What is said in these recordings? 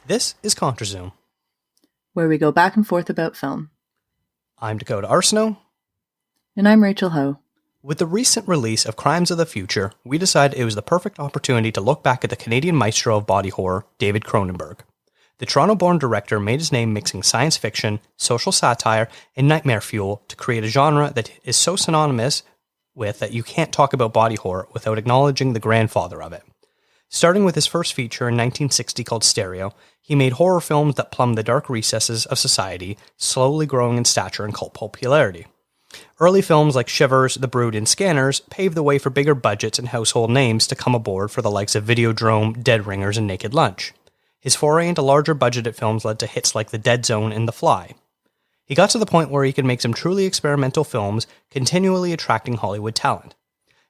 This is ContraZoom, where we go back and forth about film. I'm Dakota Arsenault. And I'm Rachel Ho. With the recent release of Crimes of the Future, we decided it was the perfect opportunity to look back at the Canadian maestro of body horror, David Cronenberg. The Toronto-born director made his name mixing science fiction, social satire, and nightmare fuel to create a genre that is so synonymous with that you can't talk about body horror without acknowledging the grandfather of it. Starting with his first feature in 1960 called Stereo, he made horror films that plumbed the dark recesses of society, slowly growing in stature and cult popularity. Early films like Shivers, The Brood, and Scanners paved the way for bigger budgets and household names to come aboard for the likes of Videodrome, Dead Ringers, and Naked Lunch. His foray into larger budgeted films led to hits like The Dead Zone and The Fly. He got to the point where he could make some truly experimental films, continually attracting Hollywood talent.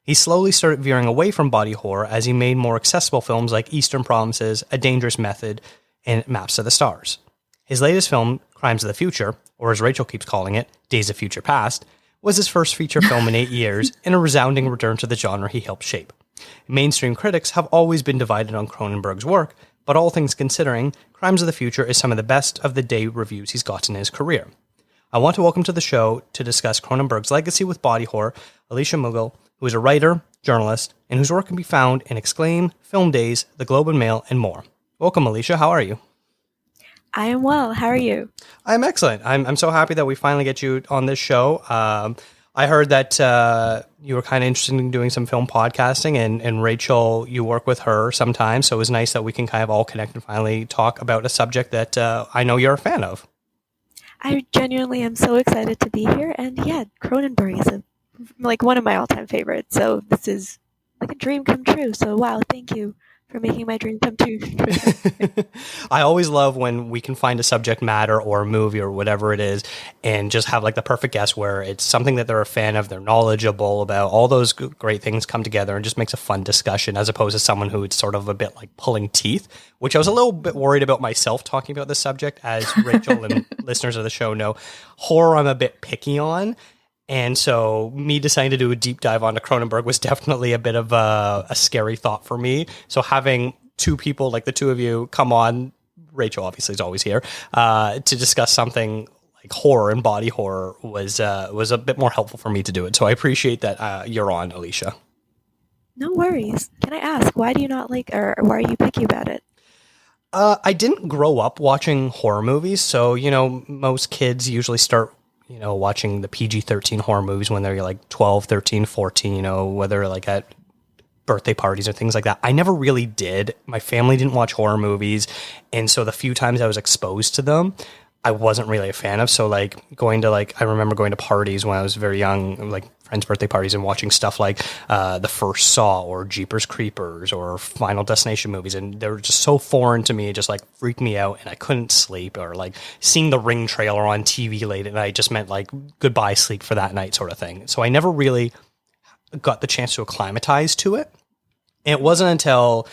He slowly started veering away from body horror as he made more accessible films like Eastern Promises, A Dangerous Method, and Maps to the Stars. His latest film, Crimes of the Future, or as Rachel keeps calling it, Days of Future Past, was his first feature film in 8 years and a resounding return to the genre he helped shape. Mainstream critics have always been divided on Cronenberg's work, but all things considering, Crimes of the Future is some of the best of the day reviews he's gotten in his career. I want to welcome to the show to discuss Cronenberg's legacy with body horror, Alicia Mughal, who is a writer, journalist, and whose work can be found in Exclaim, Film Days, The Globe and Mail, and more. Welcome, Alicia. How are you? I am well. How are you? I'm excellent. I'm so happy that we finally get you on this show. I heard that you were kind of interested in doing some film podcasting, and Rachel, you work with her sometimes, so it was nice that we can kind of all connect and finally talk about a subject that I know you're a fan of. I genuinely am so excited to be here, and yeah, Cronenberg is one of my all-time favorites, so this is like a dream come true, so wow, thank you for making my dream come true. I always love when we can find a subject matter or a movie or whatever it is and just have like the perfect guest where it's something that they're a fan of, they're knowledgeable about, all those great things come together and just makes a fun discussion as opposed to someone who's sort of a bit like pulling teeth, which I was a little bit worried about myself talking about this subject. As Rachel and listeners of the show know, horror I'm a bit picky on. And so me deciding to do a deep dive onto Cronenberg was definitely a bit of a scary thought for me. So having two people like the two of you come on, Rachel obviously is always here, to discuss something like horror and body horror was a bit more helpful for me to do it. So I appreciate that you're on, Alicia. No worries. Can I ask, why do you not like, or why are you picky about it? I didn't grow up watching horror movies. So, most kids usually start watching the PG-13 horror movies when they're like 12, 13, 14, whether like at birthday parties or things like that. I never really did. My family didn't watch horror movies. And so the few times I was exposed to them, I wasn't really a fan of. So like I remember going to parties when I was very young, like friends' birthday parties and watching stuff like The First Saw or Jeepers Creepers or Final Destination movies. And they were just so foreign to me. It just like freaked me out and I couldn't sleep, or like seeing the Ring trailer on TV late at night just meant like goodbye sleep for that night sort of thing. So I never really got the chance to acclimatize to it. And it wasn't until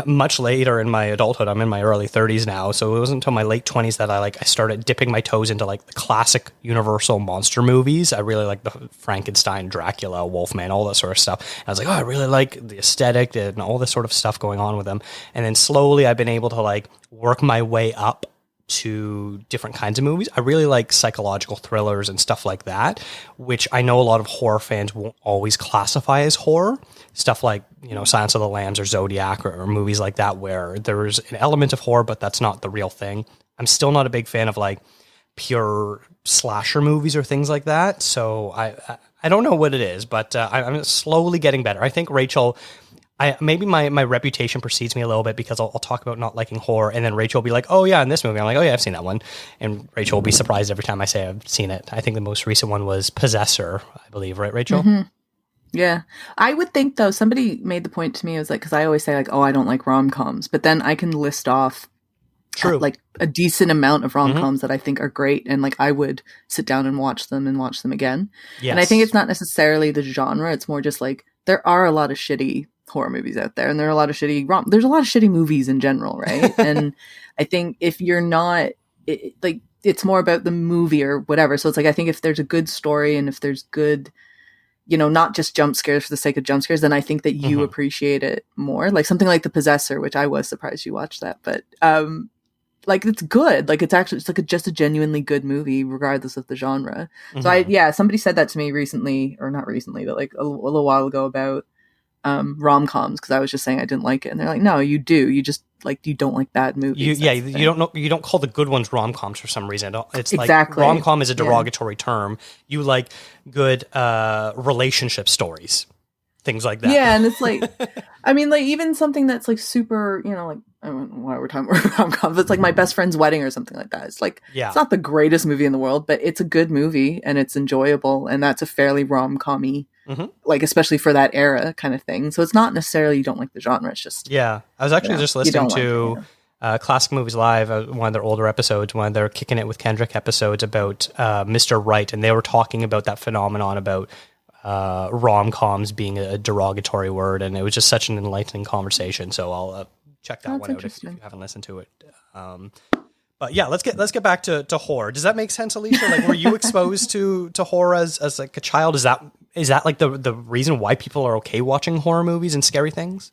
much later in my adulthood, I'm in my early 30s now, so it wasn't until my late 20s that I started dipping my toes into like the classic Universal monster movies. I really like the Frankenstein, Dracula, Wolfman, all that sort of stuff. And I was like, oh, I really like the aesthetic and all this sort of stuff going on with them. And then slowly I've been able to like work my way up to different kinds of movies. I really like psychological thrillers and stuff like that, which I know a lot of horror fans won't always classify as horror. Stuff like, Silence of the Lambs or Zodiac or movies like that, where there's an element of horror, but that's not the real thing. I'm still not a big fan of like pure slasher movies or things like that. So I don't know what it is, but I'm slowly getting better. I think Rachel, maybe my reputation precedes me a little bit because I'll talk about not liking horror, and then Rachel will be like, oh yeah, in this movie. I'm like, oh yeah, I've seen that one. And Rachel will be surprised every time I say I've seen it. I think the most recent one was Possessor, I believe, right, Rachel? Mm-hmm. Yeah. I would think, though, somebody made the point to me, it was like, because I always say like, oh, I don't like rom-coms, but then I can list off like a decent amount of rom-coms that I think are great, and like I would sit down and watch them again. Yes. And I think it's not necessarily the genre, it's more just like there are a lot of shitty horror movies out there, and there are a lot of there's a lot of shitty movies in general, right? And I think if you're not it's more about the movie or whatever. So it's like, I think if there's a good story and if there's good not just jump scares for the sake of jump scares, then I think that you appreciate it more. Like something like The Possessor, which I was surprised you watched that, but like it's good. Like it's like just a genuinely good movie, regardless of the genre. So somebody said that to me recently, or not recently, but like a little while ago about rom-coms, because I was just saying I didn't like it, and they're like, no, you do. You just like you don't like bad movies. You don't know. You don't call the good ones rom-coms for some reason. It's exactly. Like rom-com is a derogatory term. You like good relationship stories, things like that. Yeah, and it's like, I mean, like even something that's like super, like I don't know why we're talking about rom-coms. It's like My Best Friend's Wedding or something like that. It's like it's not the greatest movie in the world, but it's a good movie and it's enjoyable, and that's a fairly rom-com-y. Like especially for that era kind of thing. So it's not necessarily you don't like the genre. It's just I was actually just listening to Classic Movies Live, one of their older episodes, one of their Kicking It with Kendrick episodes about Mr. Right, and they were talking about that phenomenon about rom-coms being a derogatory word, and it was just such an enlightening conversation. So I'll check that one out if you haven't listened to it. But yeah, let's get back to horror. Does that make sense, Alicia? Like, were you exposed to horror as like a child? Is that like the reason why people are okay watching horror movies and scary things?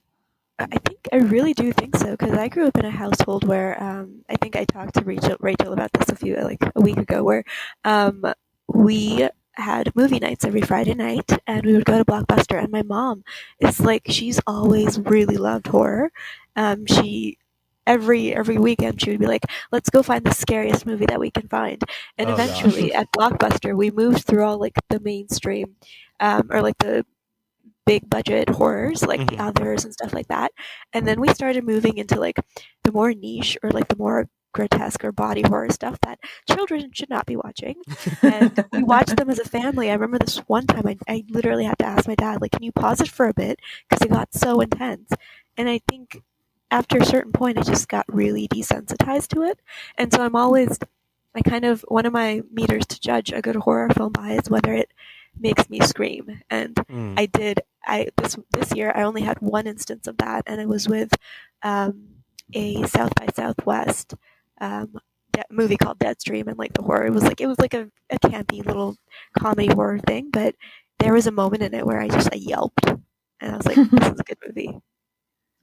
I really do think so, because I grew up in a household where I think I talked to Rachel about this a week ago, where we had movie nights every Friday night, and we would go to Blockbuster. And my mom is like, she's always really loved horror. She every weekend she would be like, let's go find the scariest movie that we can find. And eventually at Blockbuster we moved through all like the mainstream or like the big budget horrors, like The Others and stuff like that. And then we started moving into like the more niche or like the more grotesque or body horror stuff that children should not be watching. And we watched them as a family. I remember this one time I literally had to ask my dad, like, can you pause it for a bit? Because it got so intense. And I think after a certain point, I just got really desensitized to it. And so one of my meters to judge a good horror film by is whether it makes me scream. And this year, I only had one instance of that, and it was with a South by Southwest movie called Deadstream, and like the horror, it was like a campy little comedy horror thing, but there was a moment in it where I yelped, and I was like, this is a good movie.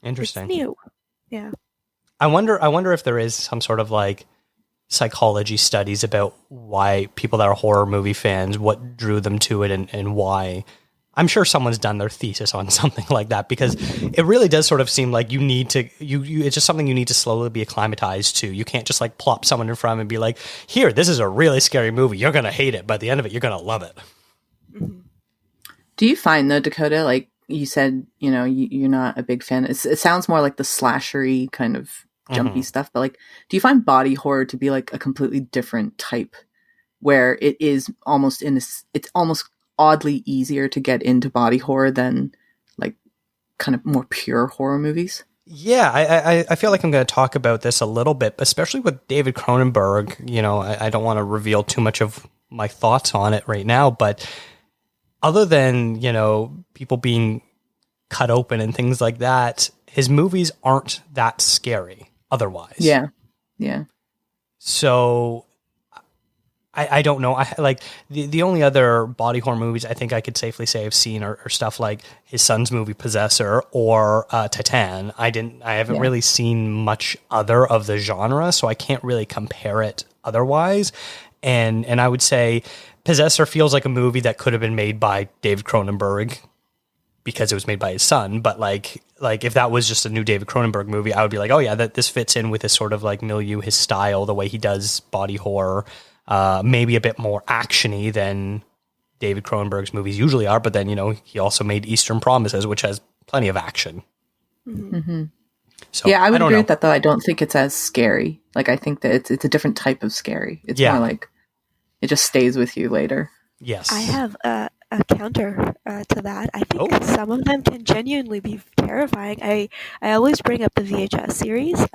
Interesting. It's new. Yeah. I wonder if there is some sort of like psychology studies about why people that are horror movie fans, what drew them to it and why. I'm sure someone's done their thesis on something like that, because it really does sort of seem like you need to, it's just something you need to slowly be acclimatized to. You can't just like plop someone in front and be like, here, this is a really scary movie. You're going to hate it. By the end of it, you're going to love it. Do you find though, Dakota, like you said, you're not a big fan. It sounds more like the slashery kind of jumpy stuff, but like, do you find body horror to be like a completely different type, where it is almost it's almost oddly easier to get into body horror than like kind of more pure horror movies? Yeah, I feel like I'm going to talk about this a little bit, especially with David Cronenberg. I don't want to reveal too much of my thoughts on it right now, but other than, people being cut open and things like that, his movies aren't that scary otherwise. Yeah. Yeah. So I don't know. I like the only other body horror movies I think I could safely say I've seen are stuff like his son's movie Possessor or Titan. I haven't really seen much other of the genre, so I can't really compare it otherwise. And I would say Possessor feels like a movie that could have been made by David Cronenberg because it was made by his son. But like if that was just a new David Cronenberg movie, I would be like, oh yeah, this fits in with his sort of like milieu, his style, the way he does body horror. Maybe a bit more actiony than David Cronenberg's movies usually are, but then, he also made Eastern Promises, which has plenty of action. Mm-hmm. So, yeah, I would agree with that, though. I don't think it's as scary. Like, I think that it's a different type of scary. It's more like it just stays with you later. Yes. I have a counter to that. I think some of them can genuinely be terrifying. I always bring up the VHS series,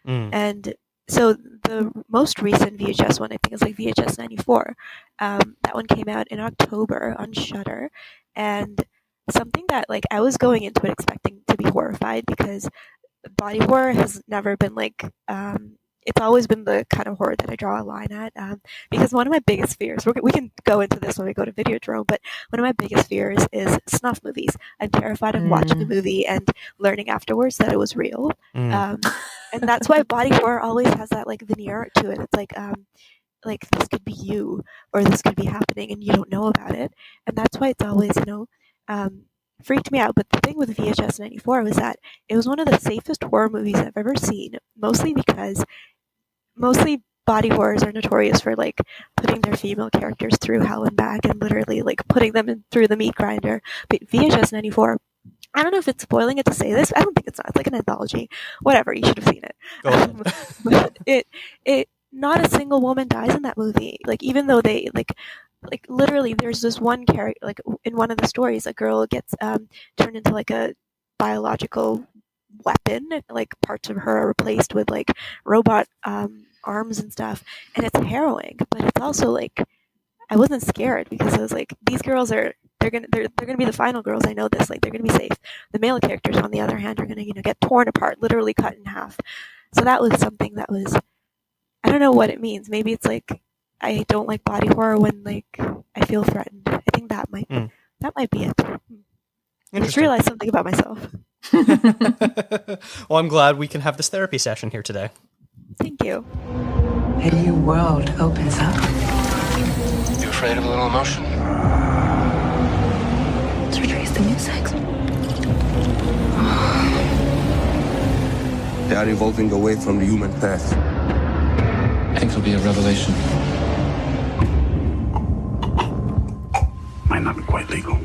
and so the most recent VHS one, I think, is like VHS 94. That one came out in October on Shudder, and something that like I was going into it expecting to be horrified, because body horror has never been like it's always been the kind of horror that I draw a line at, because one of my biggest fears, we can go into this when we go to Videodrome, but one of my biggest fears is snuff movies. I'm terrified of watching a movie and learning afterwards that it was real. And that's why body horror always has that like veneer to it. It's like this could be you, or this could be happening and you don't know about it. And that's why it's always, freaked me out. But the thing with VHS 94 was that it was one of the safest horror movies I've ever seen, mostly because body horrors are notorious for like putting their female characters through hell and back and literally like putting them through the meat grinder. But VHS 94, I don't know if it's spoiling it to say this. I don't think it's not. It's like an anthology. Whatever, you should have seen it. But it not a single woman dies in that movie. Like, even though they like literally there's this one character, like in one of the stories, a girl gets turned into like a biological weapon, like parts of her are replaced with like robot arms and stuff, and it's harrowing, but it's also like I wasn't scared because I was like, these girls are they're gonna be the final girls. I know this, like they're gonna be safe. The male characters, on the other hand, are gonna get torn apart, literally cut in half. So that was something that was, I don't know what it means. Maybe it's like I don't like body horror when like I feel threatened. I think that might be it. I just realized something about myself. Well, I'm glad we can have this therapy session here today. Thank you. A new world opens up. You afraid of a little emotion? Let's retrace the music. They are evolving away from the human path. I think it'll be a revelation. Might not be quite legal.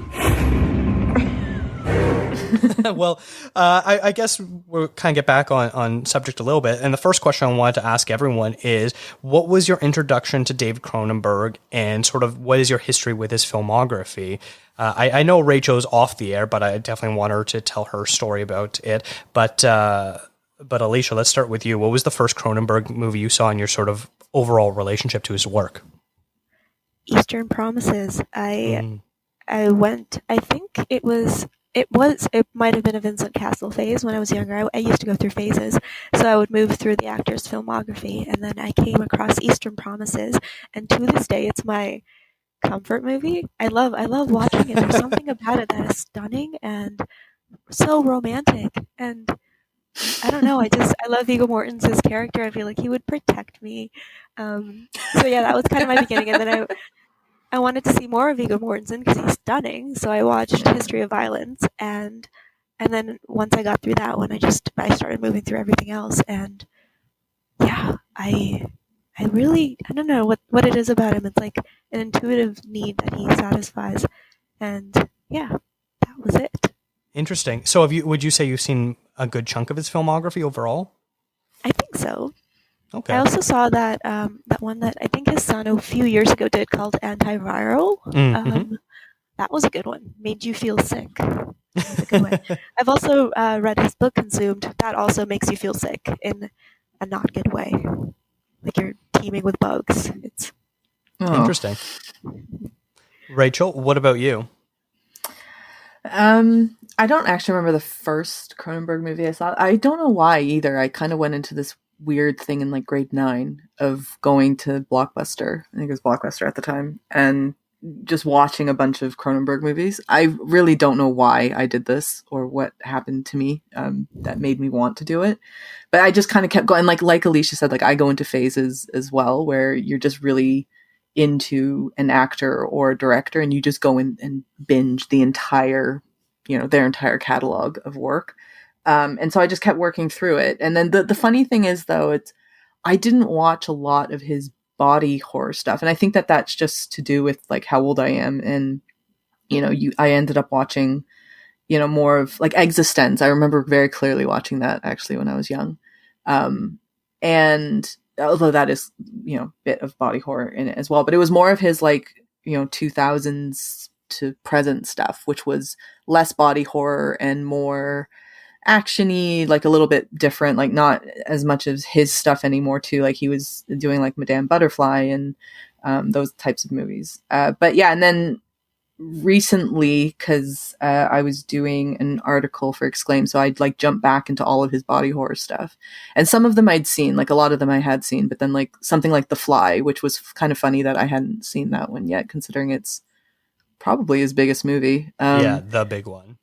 Well, I guess we'll kind of get back on subject a little bit. And the first question I wanted to ask everyone is, what was your introduction to David Cronenberg, and sort of what is your history with his filmography? I know Rachel's off the air, but I definitely want her to tell her story about it. But Alicia, let's start with you. What was the first Cronenberg movie you saw in your sort of overall relationship to his work? Eastern Promises. I went, I think it might have been a Vincent Castle phase when I was younger. I used to go through phases, so I would move through the actor's filmography, and then I came across Eastern Promises, and to this day, it's my comfort movie. I love watching it. There's something about it that is stunning and so romantic, and I don't know. I love Viggo Mortensen's character. I feel like he would protect me. So yeah, that was kind of my beginning, and then I wanted to see more of Viggo Mortensen because he's stunning. So I watched History of Violence, and then once I got through that one, I started moving through everything else, and yeah, I don't know what it is about him. It's like an intuitive need that he satisfies, and yeah, that was it. Interesting. So would you say you've seen a good chunk of his filmography overall? I think so. Okay. I also saw that one that I think his son a few years ago did called Antiviral. That was a good one. Made you feel sick. That was a good one. I've also read his book Consumed. That also makes you feel sick in a not good way. Like you're teeming with bugs. It's interesting. Rachel, what about you? I don't actually remember the first Cronenberg movie I saw. I don't know why either. I kind of went into this weird thing in like grade 9 of going to Blockbuster. I think it was Blockbuster at the time, and just watching a bunch of Cronenberg movies. I really don't know why I did this or what happened to me that made me want to do it. But I just kind of kept going. Like Alicia said, like I go into phases as well where you're just really into an actor or a director and you just go in and binge the entire, their entire catalog of work. And so I just kept working through it. And then the funny thing is, though, I didn't watch a lot of his body horror stuff. And I think that that's just to do with like how old I am. And, I ended up watching, more of like Existence. I remember very clearly watching that actually when I was young. And although that is, a bit of body horror in it as well, but it was more of his like, 2000s to present stuff, which was less body horror and more actiony, like a little bit different, like not as much as his stuff anymore too. Like he was doing like Madame Butterfly and those types of movies. But yeah, and then recently, because I was doing an article for Exclaim, so I'd like jump back into all of his body horror stuff, and some of them I'd seen, like a lot of them I had seen, but then like something like The Fly, which was kind of funny that I hadn't seen that one yet, considering it's probably his biggest movie. Yeah, the big one.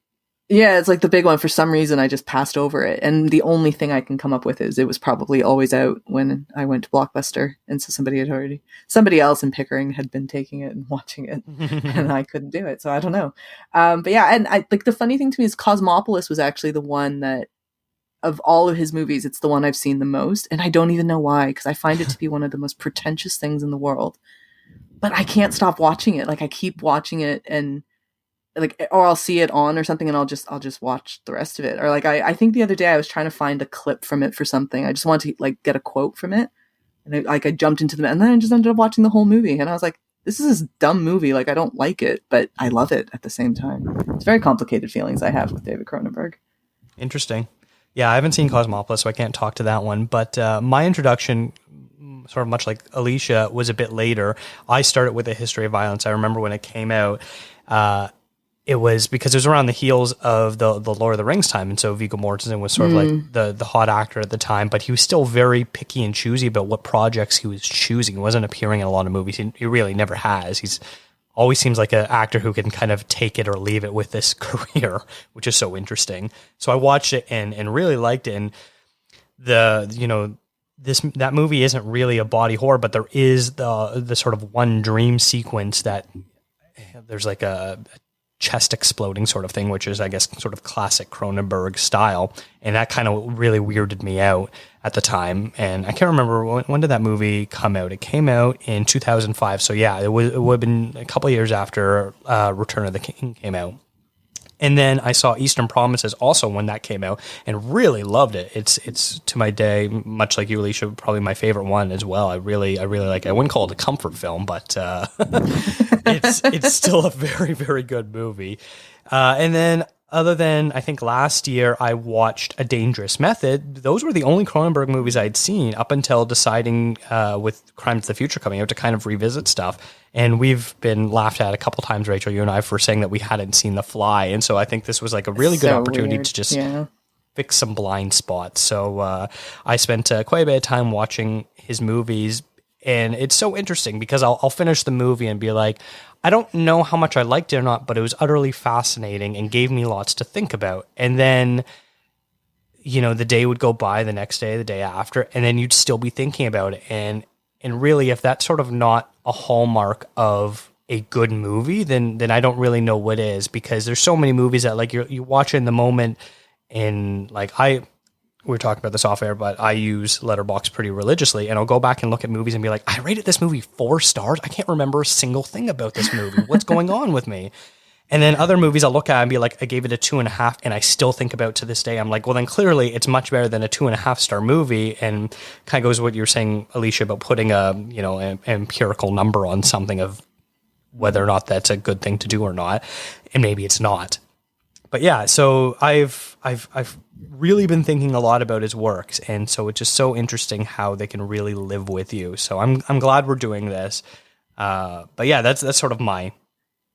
Yeah, it's like the big one. For some reason, I just passed over it. And the only thing I can come up with is it was probably always out when I went to Blockbuster. And so somebody else in Pickering had been taking it and watching it and I couldn't do it. So I don't know. But yeah, and I like the funny thing to me is Cosmopolis was actually the one that, of all of his movies, it's the one I've seen the most. And I don't even know why, because I find it to be one of the most pretentious things in the world. But I can't stop watching it. Like I keep watching it, and like, or I'll see it on or something and I'll just watch the rest of it. Or like, I think the other day I was trying to find a clip from it for something. I just wanted to like get a quote from it. And I jumped into and then I just ended up watching the whole movie. And I was like, this is a dumb movie. Like, I don't like it, but I love it at the same time. It's very complicated feelings I have with David Cronenberg. Interesting. Yeah, I haven't seen Cosmopolis, so I can't talk to that one. But my introduction, sort of much like Alicia, was a bit later. I started with A History of Violence. I remember when it came out, it was because it was around the heels of the Lord of the Rings time. And so Viggo Mortensen was sort of like the hot actor at the time, but he was still very picky and choosy about what projects he was choosing. He wasn't appearing in a lot of movies. He really never has. He's always seems like an actor who can kind of take it or leave it with this career, which is so interesting. So I watched it and really liked it. And that movie isn't really a body horror, but there is the sort of one dream sequence that there's like a chest exploding sort of thing, which is, I guess, sort of classic Cronenberg style. And that kind of really weirded me out at the time. And I can't remember, when did that movie come out? It came out in 2005. So yeah, it would have been a couple of years after Return of the King came out. And then I saw Eastern Promises also when that came out and really loved it. It's to my day, much like you, Alicia, probably my favorite one as well. I really like it. I wouldn't call it a comfort film, but it's still a very, very good movie. And then other than, I think last year I watched A Dangerous Method. Those were the only Cronenberg movies I'd seen up until deciding with Crimes of the Future coming out to kind of revisit stuff. And we've been laughed at a couple times, Rachel, you and I, for saying that we hadn't seen The Fly. And so I think this was like a really good opportunity to just fix some blind spots. So I spent quite a bit of time watching his movies. And it's so interesting because I'll finish the movie and be like, I don't know how much I liked it or not, but it was utterly fascinating and gave me lots to think about. And then, the day would go by, the next day, the day after, and then you'd still be thinking about it. And really, if that's sort of not a hallmark of a good movie, then I don't really know what is, because there's so many movies that like you watch it in the moment, and like we were talking about this off air, but I use Letterboxd pretty religiously, and I'll go back and look at movies and be like, I rated this movie 4 stars. I can't remember a single thing about this movie. What's going on with me? And then other movies I'll look at and be like, I gave it a 2.5, and I still think about to this day. I'm like, well, then clearly it's much better than a 2.5 star movie. And kind of goes with what you're saying, Alicia, about putting an empirical number on something of whether or not that's a good thing to do or not. And maybe it's not. But yeah, so I've really been thinking a lot about his works, and so it's just so interesting how they can really live with you. So I'm glad we're doing this. But yeah, that's sort of my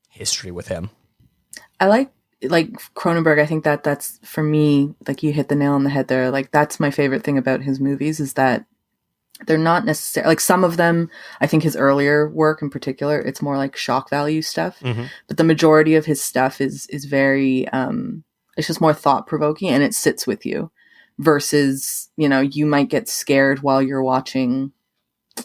history with him. I like Cronenberg. I think that's for me, like you hit the nail on the head there. Like that's my favorite thing about his movies is that they're not necessarily like some of them. I think his earlier work in particular, it's more like shock value stuff, but the majority of his stuff is very, it's just more thought provoking and it sits with you versus, you might get scared while you're watching,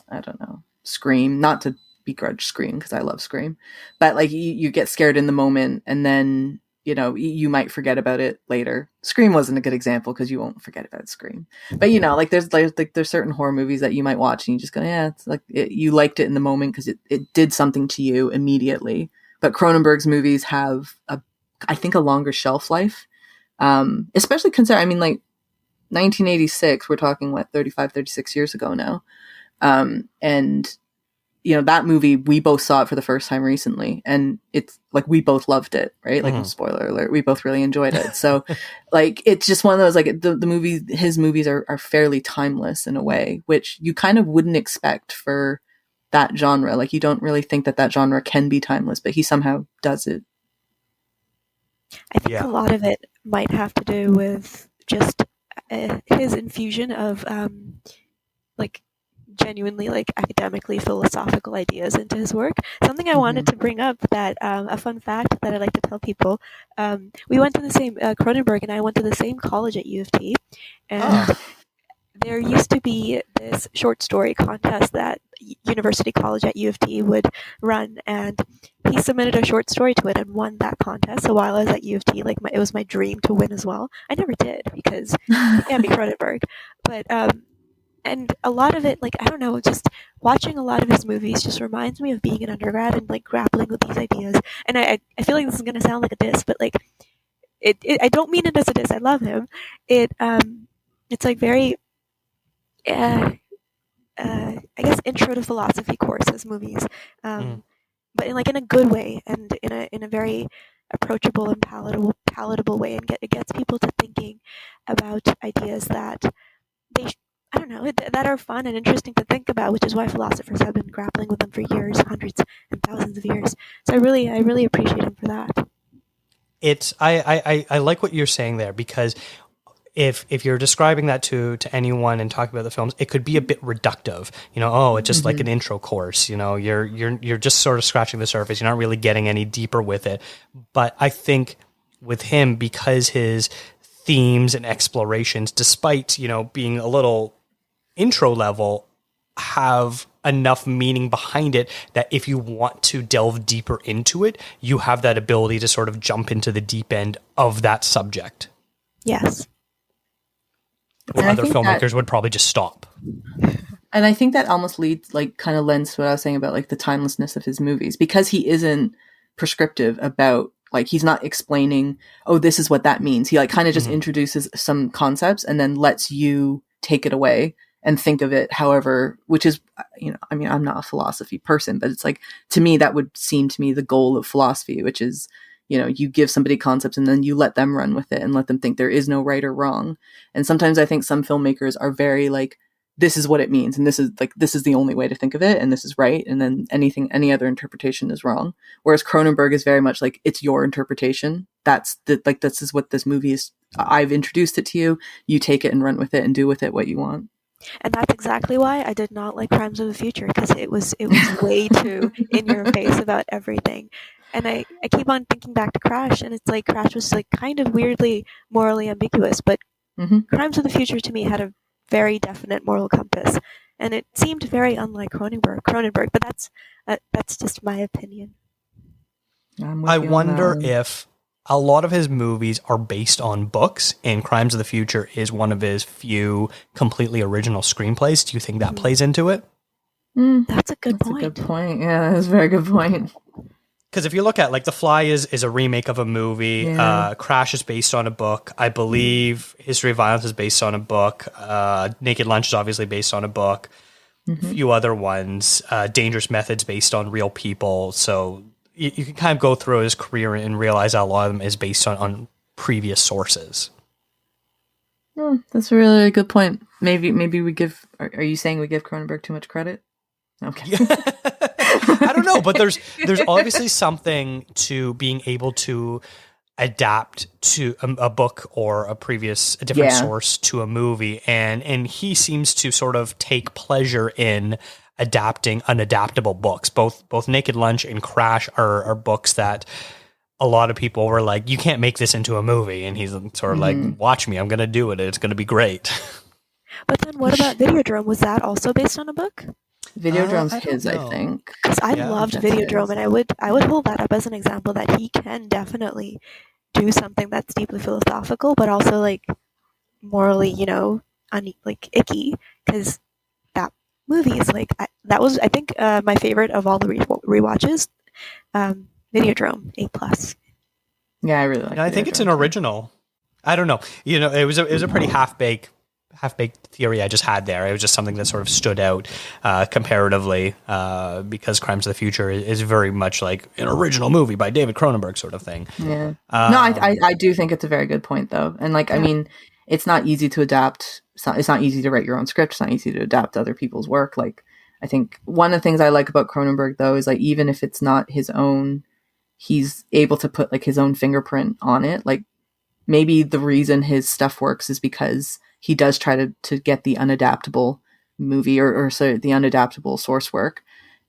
I don't know, Scream, not to begrudge Scream because I love Scream, but like you get scared in the moment and then, you might forget about it later. Scream wasn't a good example because you won't forget about Scream. But like there's certain horror movies that you might watch and you just go, yeah, it's like you liked it in the moment because it did something to you immediately. But Cronenberg's movies have I think a longer shelf life, especially considering, I mean, like 1986, we're talking 36 years ago now, and that movie, we both saw it for the first time recently, and it's like we both loved it, right? Like, spoiler alert, we both really enjoyed it. So like it's just one of those, like the movies, his movies are fairly timeless in a way, which you kind of wouldn't expect for that genre. Like, you don't really think that genre can be timeless, but he somehow does it. I think a lot of it might have to do with just his infusion of like genuinely like academically philosophical ideas into his work. Something I wanted to bring up, that a fun fact that I like to tell people, we went to the same Cronenberg and I went to the same college at U of T, and there used to be this short story contest that University College at U of T would run, and he submitted a short story to it and won that contest. So while I was at U of T, like it was my dream to win as well. I never did because it can't be Cronenberg, but and a lot of it, like, I don't know, just watching a lot of his movies just reminds me of being an undergrad and like grappling with these ideas. And I feel like this is gonna sound like a diss, but like I don't mean it as a diss. I love him. It's like very I guess intro to philosophy course, his movies, but in a good way, and in a very approachable and palatable way, and it gets people to thinking about ideas that I don't know, that are fun and interesting to think about, which is why philosophers have been grappling with them for years, hundreds and thousands of years. So I really appreciate him for that. I like what you're saying there, because if you're describing that to anyone and talking about the films, it could be a bit reductive. It's just like an intro course. You're just sort of scratching the surface. You're not really getting any deeper with it. But I think with him, because his themes and explorations, despite being a little intro level, have enough meaning behind it that if you want to delve deeper into it, you have that ability to sort of jump into the deep end of that subject. Yes. Where other filmmakers would probably just stop. And I think that almost kind of lends to what I was saying about like the timelessness of his movies, because he isn't prescriptive about, like, he's not explaining, oh, this is what that means. He like kind of just introduces some concepts and then lets you take it away and think of it however, which is, I mean, I'm not a philosophy person, but it's like, to me, that would seem to me the goal of philosophy, which is, you give somebody concepts and then you let them run with it and let them think there is no right or wrong. And sometimes I think some filmmakers are very like, this is what it means, and this is the only way to think of it, and this is right, and then any other interpretation is wrong. Whereas Cronenberg is very much like, it's your interpretation. This is what this movie is. I've introduced it to you. You take it and run with it and do with it what you want. And that's exactly why I did not like Crimes of the Future, because it was way too in your face about everything. And I keep on thinking back to Crash, and it's like Crash was like kind of weirdly morally ambiguous, but Crimes of the Future to me had a very definite moral compass, and it seemed very unlike Cronenberg, but that's just my opinion. I wonder if a lot of his movies are based on books, and Crimes of the Future is one of his few completely original screenplays. Do you think that plays into it? That's a good point. That's a good point. Yeah, that's a very good point. Because if you look at, like, The Fly is a remake of a movie. Yeah. Crash is based on a book. I believe History of Violence is based on a book. Naked Lunch is obviously based on a book. A few other ones. Dangerous Methods based on real people. So you can kind of go through his career and realize how a lot of them is based on previous sources. That's a really good point. Maybe we give... Are you saying we give Cronenberg too much credit? Okay. I don't know, but there's obviously something to being able to adapt to a book or a different source to a movie, and he seems to sort of take pleasure in adapting unadaptable books. Both Naked Lunch and Crash are books that a lot of people were like, you can't make this into a movie, and he's sort of like, watch me, I'm going to do it, it's going to be great. But then what about Videodrome? Was that also based on a book? Videodrome's his, I think. Because I loved Videodrome, and I would hold that up as an example that he can definitely do something that's deeply philosophical, but also like morally, like icky. Because that movie is like that was, I think, my favorite of all the rewatches. Videodrome, A+. Yeah, I really like. I think it's an original. I don't know. It was a pretty half-baked theory I just had there. It was just something that sort of stood out comparatively because Crimes of the Future is very much like an original movie by David Cronenberg sort of thing. Yeah. No, I do think it's a very good point, though. And I mean, it's not easy to adapt. It's not easy to write your own script. It's not easy to adapt other people's work. Like, I think one of the things I like about Cronenberg, though, is like, even if it's not his own, he's able to put like his own fingerprint on it. Like, maybe the reason his stuff works is because he does try to get the unadaptable movie or sorry, the unadaptable source work.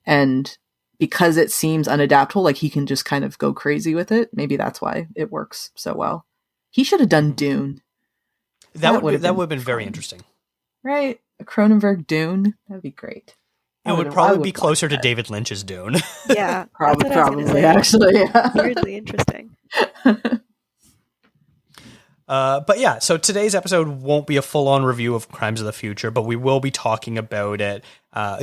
And because it seems unadaptable, like he can just kind of go crazy with it. Maybe that's why it works so well. He should have done Dune. That would have been very interesting. Right? A Cronenberg Dune. That'd be great. It would probably be closer to David Lynch's Dune. Yeah. Probably actually. Yeah. Weirdly interesting. But yeah, so today's episode won't be a full-on review of Crimes of the Future, but we will be talking about it,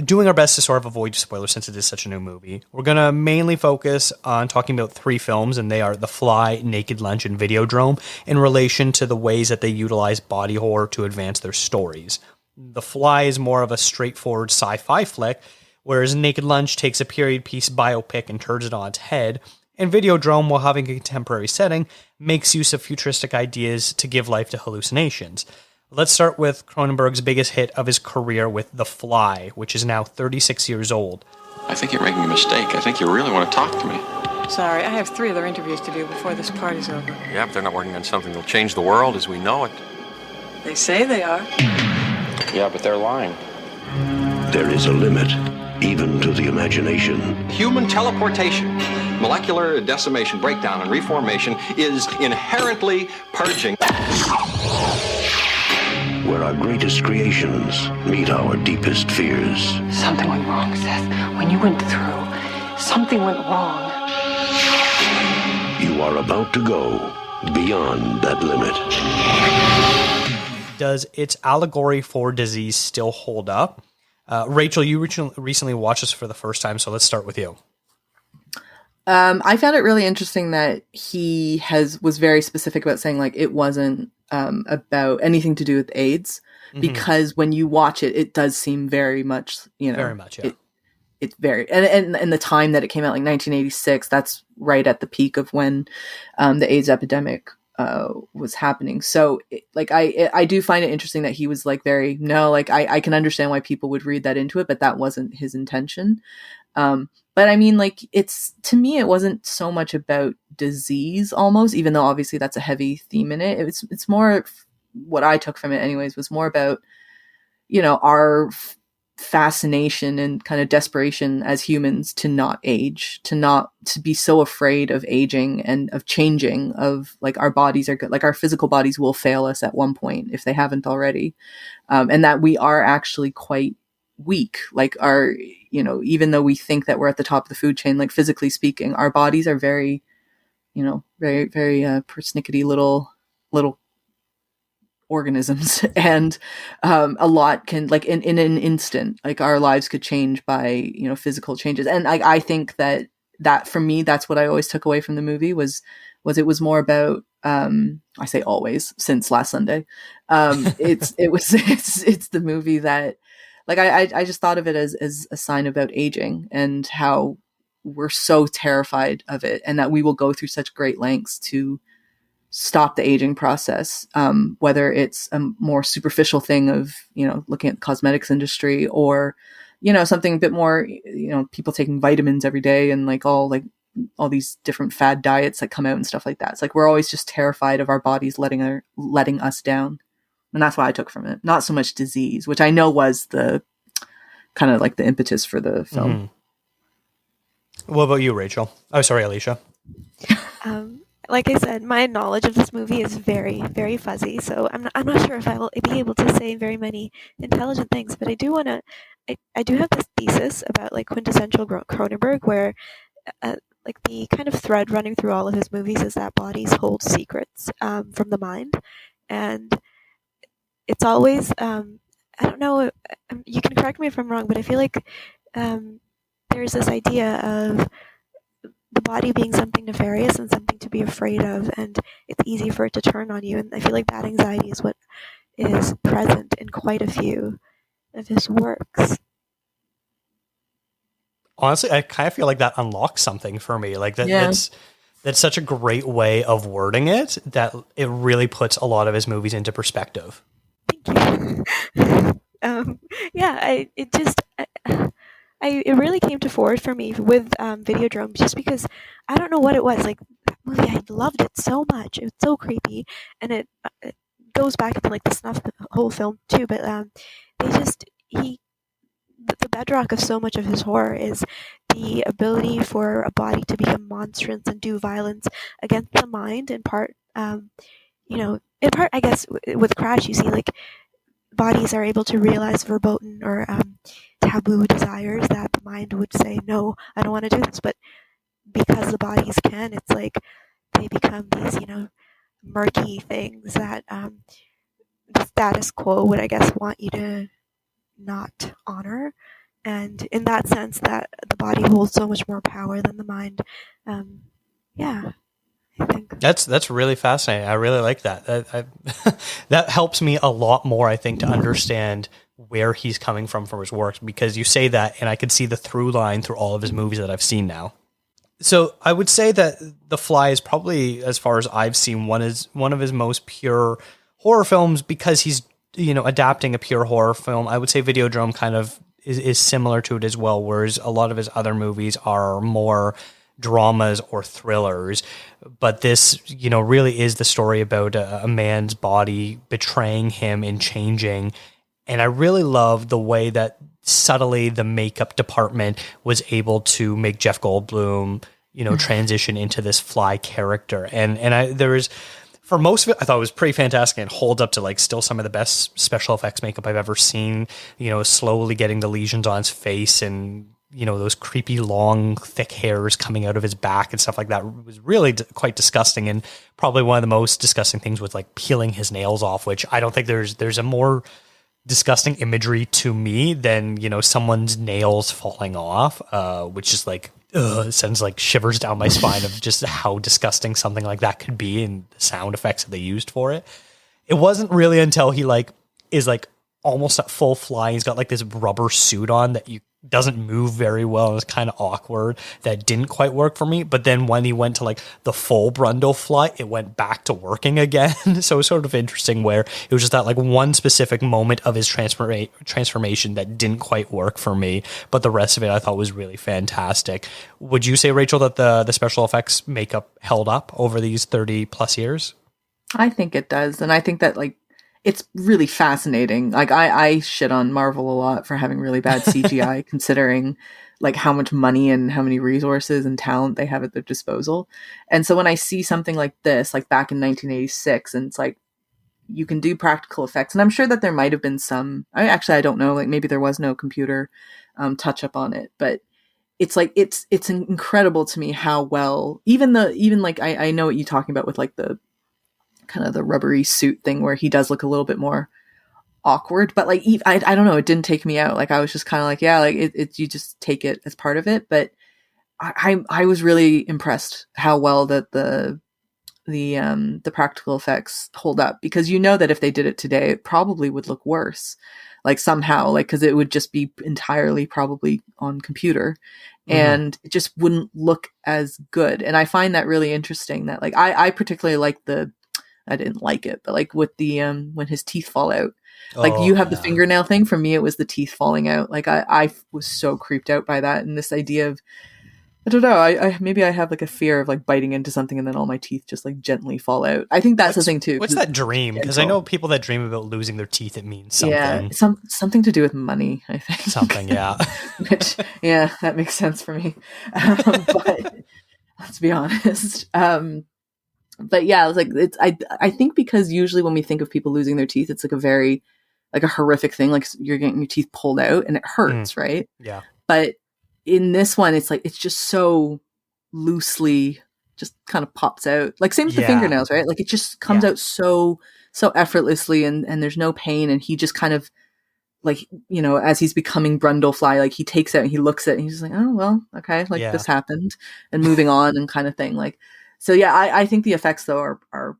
doing our best to sort of avoid spoilers since it is such a new movie. We're going to mainly focus on talking about 3 films, and they are The Fly, Naked Lunch, and Videodrome, in relation to the ways that they utilize body horror to advance their stories. The Fly is more of a straightforward sci-fi flick, whereas Naked Lunch takes a period piece biopic and turns it on its head, and Videodrome, while having a contemporary setting, makes use of futuristic ideas to give life to hallucinations. Let's start with Cronenberg's biggest hit of his career with The Fly, which is now 36 years old. I think you're making a mistake. I think you really want to talk to me. Sorry, I have 3 other interviews to do before this party's over. Yeah, but they're not working on something that'll change the world as we know it. They say they are. Yeah, but they're lying. There is a limit, even to the imagination. Human teleportation, molecular decimation, breakdown, and reformation is inherently purging. Where our greatest creations meet our deepest fears. Something went wrong, Seth. When you went through, something went wrong. You are about to go beyond that limit. Does its allegory for disease still hold up? Rachel, you recently watched this for the first time, so let's start with you. I found it really interesting that he was very specific about saying like it wasn't about anything to do with AIDS, because when you watch it, it does seem very much, very much, yeah. It's very, and the time that it came out, like 1986, that's right at the peak of when the AIDS epidemic was happening. So I do find it interesting that he was like I can understand why people would read that into it, but that wasn't his intention. But I mean, like, to me, it wasn't so much about disease almost, even though obviously that's a heavy theme in it. It's more, what I took from it anyways, was more about, our fascination and kind of desperation as humans to not age, to be so afraid of aging and of changing, of like our bodies are good, like our physical bodies will fail us at one point if they haven't already. And that we are actually quite weak, like our, even though we think that we're at the top of the food chain, like physically speaking, our bodies are very, very, very persnickety little organisms, and a lot can, like, in an instant, like our lives could change by physical changes. And I think that for me, that's what I always took away from the movie was it was more about, I say always, since last Sunday, it's the movie that, like, I just thought of it as a sign about aging and how we're so terrified of it, and that we will go through such great lengths to stop the aging process, whether it's a more superficial thing of, looking at the cosmetics industry, or, something a bit more, people taking vitamins every day and like all these different fad diets that come out and stuff like that. It's like, we're always just terrified of our bodies letting us down. And that's what I took from it. Not so much disease, which I know was the kind of like the impetus for the film. Mm-hmm. What about you, Rachel? Oh, sorry, Alicia. Like I said, my knowledge of this movie is very, very fuzzy, so I'm not sure if I will be able to say very many intelligent things, but I do want to, I do have this thesis about like quintessential Cronenberg, where like the kind of thread running through all of his movies is that bodies hold secrets from the mind, and it's always, I don't know, you can correct me if I'm wrong, but I feel like there's this idea of the body being something nefarious and something to be afraid of, and it's easy for it to turn on you. And I feel like that anxiety is what is present in quite a few of his works. Honestly, I kind of feel like that unlocks something for me. Like that's such a great way of wording it, that it really puts a lot of his movies into perspective. Thank you. it really came to forward for me with Videodrome, just because I don't know what it was. Like, that movie, I loved it so much. It was so creepy, and it goes back to like the snuff whole film too. But the bedrock of so much of his horror is the ability for a body to become monstrous and do violence against the mind. In part, in part, I guess with Crash, you see like bodies are able to realize verboten or taboo desires that the mind would say, no, I don't want to do this. But because the bodies can, it's like they become these, murky things that the status quo would, I guess, want you to not honor. And in that sense, that the body holds so much more power than the mind. I think that's really fascinating. I really like that. That helps me a lot more, I think, to understand where he's coming from for his work, because you say that and I can see the through line through all of his movies that I've seen now. So I would say that The Fly is probably, as far as I've seen, one of his most pure horror films, because he's, adapting a pure horror film. I would say Videodrome kind of is similar to it as well, whereas a lot of his other movies are more dramas or thrillers. But this, really is the story about a man's body betraying him and changing. And I really love the way that subtly the makeup department was able to make Jeff Goldblum, transition into this Fly character. And there was, for most of it, I thought it was pretty fantastic and holds up to like still some of the best special effects makeup I've ever seen, slowly getting the lesions on his face and, those creepy, long, thick hairs coming out of his back and stuff like that. It was really quite disgusting. And probably one of the most disgusting things was like peeling his nails off, which I don't think there's a more disgusting imagery to me than, someone's nails falling off, which is like, sends like shivers down my spine of just how disgusting something like that could be and the sound effects that they used for it. It wasn't really until he like is like almost at full fly. He's got like this rubber suit on that doesn't move very well. And it's kind of awkward. That didn't quite work for me. But then when he went to like the full Brundle fly, it went back to working again. So it was sort of interesting where it was just that like one specific moment of his transformation that didn't quite work for me. But the rest of it I thought was really fantastic. Would you say, Rachel, that the special effects makeup held up over these 30 plus years? I think it does. And I think that like, it's really fascinating. Like I shit on Marvel a lot for having really bad CGI, considering like how much money and how many resources and talent they have at their disposal. And so when I see something like this, like back in 1986, and it's like, you can do practical effects. And I'm sure that there might've been some, I don't know, like maybe there was no computer touch up on it, but it's like, it's incredible to me how well, even like, I know what you're talking about with like the kind of the rubbery suit thing where he does look a little bit more awkward, but like, I don't know, it didn't take me out. Like I was just kind of like, yeah, like it you just take it as part of it. But I was really impressed how well that the practical effects hold up, because that if they did it today, it probably would look worse. Like somehow, like, cause it would just be entirely probably on computer and it just wouldn't look as good. And I find that really interesting that like, I particularly like I didn't like it, but like with the, when his teeth fall out, like you have the fingernail thing. For me, it was the teeth falling out. Like I was so creeped out by that. And this idea of, I don't know, I maybe I have like a fear of like biting into something and then all my teeth just like gently fall out. I think that's the thing too. What's that dream? Because I know people that dream about losing their teeth, it means something. Yeah, something to do with money, I think. Something, yeah. Which, yeah, that makes sense for me. But let's be honest. But yeah, it's like I think because usually when we think of people losing their teeth, it's like a very like a horrific thing, like you're getting your teeth pulled out and it hurts, right? Yeah. But in this one, it's like it's just so loosely, just kind of pops out. Like same with the fingernails, right? Like it just comes out so effortlessly, and there's no pain, and he just kind of like, as he's becoming Brundlefly, like he takes it and he looks at it and he's just like, oh well, okay, like this happened, and moving on and kind of thing, like. So yeah, I think the effects though are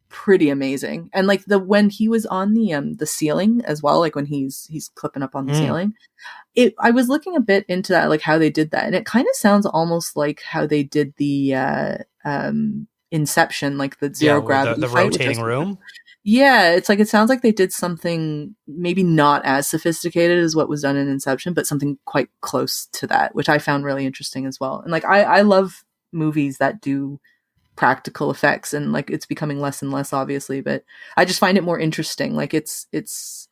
pretty amazing. And like when he was on the ceiling as well, like when he's clipping up on the ceiling, I was looking a bit into that, like how they did that, and it kind of sounds almost like how they did the Inception, like the zero gravity the fight, rotating room. Yeah, it's like, it sounds like they did something maybe not as sophisticated as what was done in Inception, but something quite close to that, which I found really interesting as well. And like, I love movies that do practical effects, and like, it's becoming less and less, obviously, but I just find it more interesting. Like, it's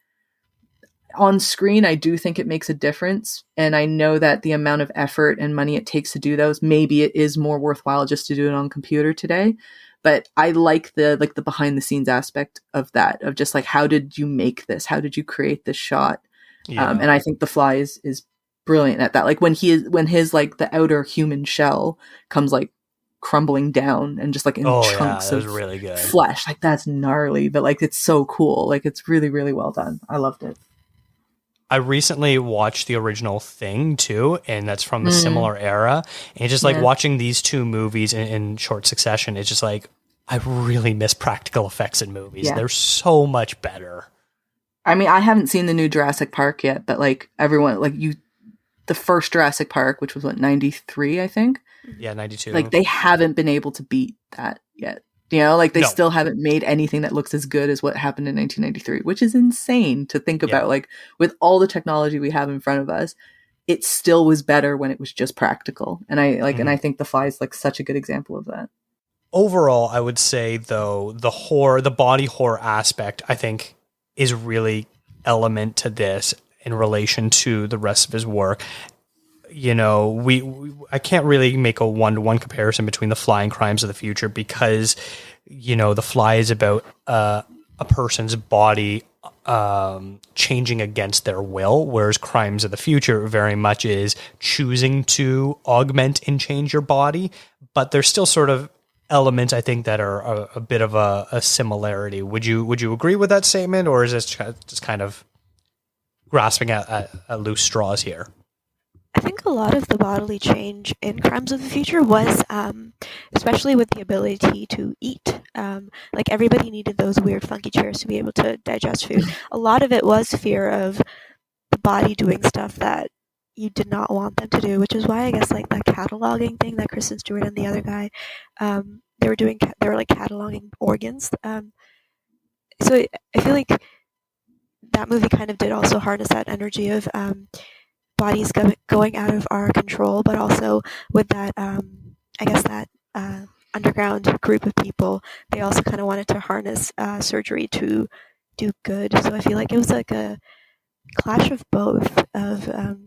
on screen, I do think it makes a difference. And I know that the amount of effort and money it takes to do those, maybe it is more worthwhile just to do it on computer today. But I like the behind the scenes aspect of that, of just like, how did you make this? How did you create this shot? Yeah. And I think The Fly is brilliant at that. Like when his like the outer human shell comes like crumbling down and just like in chunks of really good flesh, like that's gnarly, but like it's so cool. Like it's really, really well done. I loved it. I recently watched the original Thing too, and that's from a similar era. And just like watching these two movies in short succession, it's just like, I really miss practical effects in movies. Yeah. They're so much better. I mean, I haven't seen the new Jurassic Park yet, but like everyone, like the first Jurassic Park, which was what, 93, I think? Yeah, 92. Like they haven't been able to beat that yet. You know, like they still haven't made anything that looks as good as what happened in 1993, which is insane to think about. Like with all the technology we have in front of us, it still was better when it was just practical. And I like, and I think The Fly is like such a good example of that. Overall, I would say though, the body horror aspect, I think is really element to this in relation to the rest of his work. You know, I can't really make a one-to-one comparison between The Fly and Crimes of the Future because, you know, The Fly is about a person's body changing against their will, whereas Crimes of the Future very much is choosing to augment and change your body. But there's still sort of elements, I think, that are a bit of a similarity. Would you agree with that statement, or is this just kind of grasping at loose straws here? I think a lot of the bodily change in Crimes of the Future was, especially with the ability to eat. Like everybody needed those weird funky chairs to be able to digest food. A lot of it was fear of the body doing stuff that you did not want them to do, which is why I guess like that cataloging thing that Kristen Stewart and the other guy, they were like cataloging organs. So I feel like that movie kind of did also harness that energy of bodies going out of our control, but also with that, I guess that underground group of people, they also kind of wanted to harness surgery to do good. So I feel like it was like a clash of both, of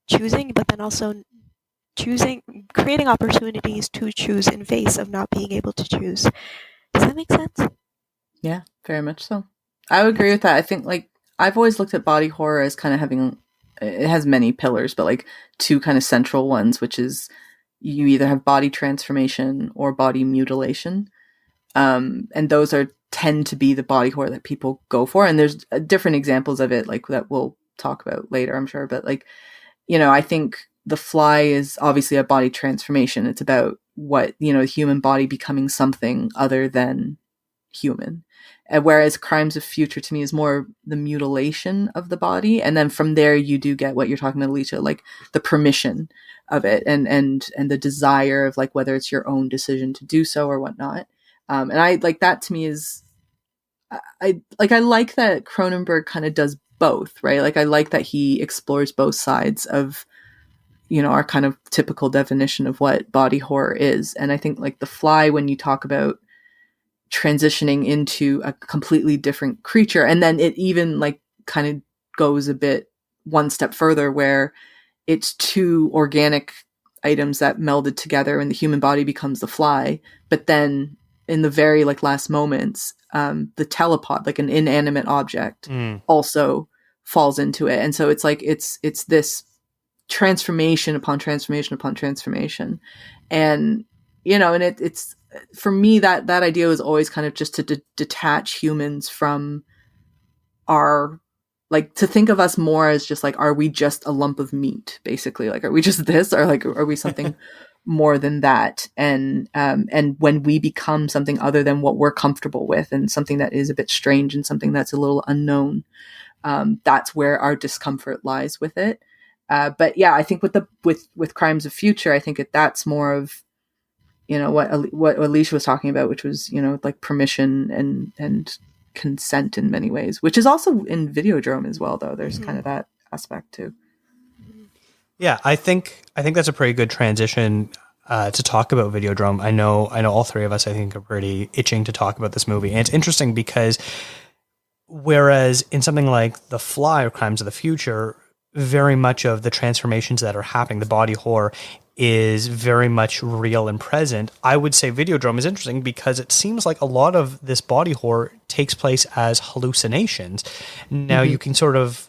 choosing, but then also creating opportunities to choose in face of not being able to choose. Does that make sense? Yeah, very much so. I would agree with that. I think like I've always looked at body horror as kind of having, it has many pillars, but like two kind of central ones, which is you either have body transformation or body mutilation. And those tend to be the body horror that people go for. And there's different examples of it, like that we'll talk about later, I'm sure. But like, you know, I think The Fly is obviously a body transformation. It's about what, you know, the human body becoming something other than human. Whereas Crimes of Future to me is more the mutilation of the body. And then from there, you do get what you're talking about, Alicia, like the permission of it and the desire of like, whether it's your own decision to do so or whatnot. And I like that to me is, I like that Cronenberg kind of does both, right? Like I like that he explores both sides of, you know, our kind of typical definition of what body horror is. And I think like The Fly, when you talk about transitioning into a completely different creature, and then it even like kind of goes a bit one step further where it's two organic items that melded together and the human body becomes the fly. But then in the very like last moments, the telepod, like an inanimate object, also falls into it. And so it's like it's this transformation upon transformation upon transformation. And you know, and it's for me that idea was always kind of just to detach humans from our, like, to think of us more as just like, are we just a lump of meat, basically? Like, are we just this, or like, are we something more than that? And when we become something other than what we're comfortable with, and something that is a bit strange and something that's a little unknown, that's where our discomfort lies with it. But yeah, I think with Crimes of Future, I think that's more of, you know, what Alicia was talking about, which was, you know, like permission and consent in many ways, which is also in Videodrome as well, though. There's kind of that aspect too. Yeah, I think that's a pretty good transition to talk about Videodrome. I know all three of us, I think, are pretty itching to talk about this movie. And it's interesting because whereas in something like The Fly or Crimes of the Future, very much of the transformations that are happening, the body horror, is very much real and present. I would say Videodrome is interesting because it seems like a lot of this body horror takes place as hallucinations. Now you can sort of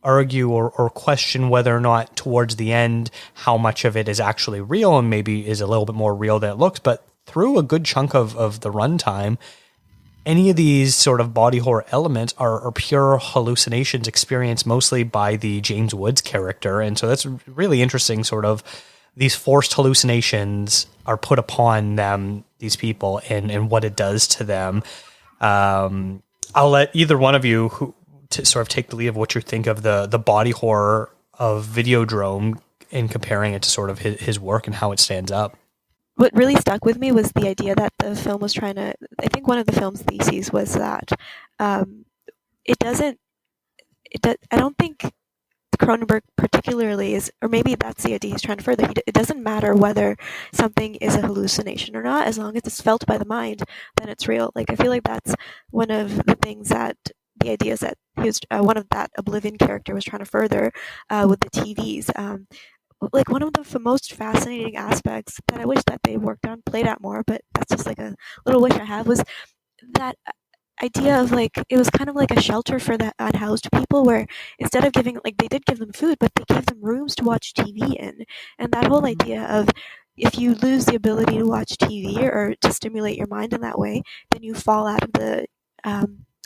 argue or question whether or not towards the end how much of it is actually real and maybe is a little bit more real than it looks, but through a good chunk of the runtime, any of these sort of body horror elements are pure hallucinations experienced mostly by the James Woods character. And so that's really interesting, sort of these forced hallucinations are put upon them, these people, and what it does to them. I'll let either one of you to sort of take the lead of what you think of the body horror of Videodrome and comparing it to sort of his work and how it stands up. What really stuck with me was the idea that the film was trying to, I think one of the film's theses was that I don't think Cronenberg particularly is, or maybe that's the idea he's trying to further. It doesn't matter whether something is a hallucination or not, as long as it's felt by the mind, then it's real. Like, I feel like that's one of the things that the ideas that he was, one of that Oblivion character was trying to further with the TVs. Like, one of the most fascinating aspects that I wish that they worked on, played out more, but that's just like a little wish I have, was that idea of, like, it was kind of like a shelter for the unhoused people, where instead of giving, like, they did give them food, but they gave them rooms to watch TV in. And that whole idea of, if you lose the ability to watch TV or to stimulate your mind in that way, then you fall out of the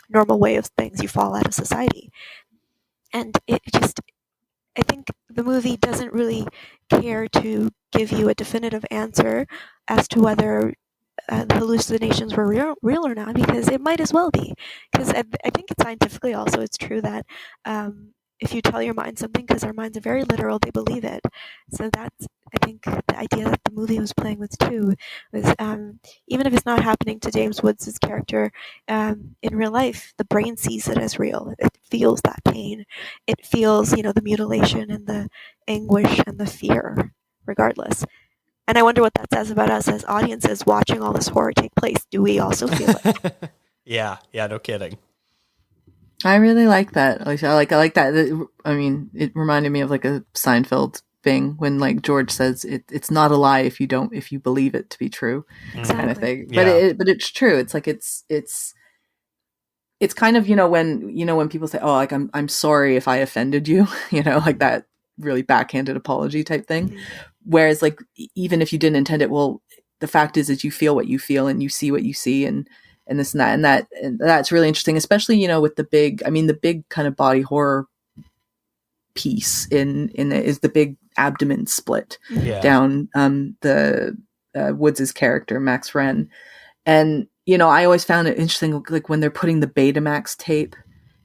normal way of things, you fall out of society. And it just, I think the movie doesn't really care to give you a definitive answer as to whether the hallucinations were real or not, because it might as well be. Because I think scientifically also it's true that if you tell your mind something, because our minds are very literal, they believe it. So that's, I think, the idea that the movie was playing with too, was even if it's not happening to James Woods' character in real life, the brain sees it as real. It feels that pain. It feels, you know, the mutilation and the anguish and the fear, regardless. And I wonder what that says about us as audiences watching all this horror take place. Do we also feel it? Yeah, no kidding. I really like that. I like that. I mean, it reminded me of like a Seinfeld thing when, like, George says it's not a lie if you believe it to be true, Exactly. kind of thing. Yeah. But it's true. It's like it's kind of, when people say, oh, like, I'm sorry if I offended you, like that really backhanded apology type thing. Mm-hmm. Whereas, like, even if you didn't intend it, well, the fact is you feel what you feel and you see what you see, and this and that, and that's really interesting, especially, with the big kind of body horror piece in it is the big abdomen split down the Woods' character, Max Wren. And, I always found it interesting, like, when they're putting the Betamax tape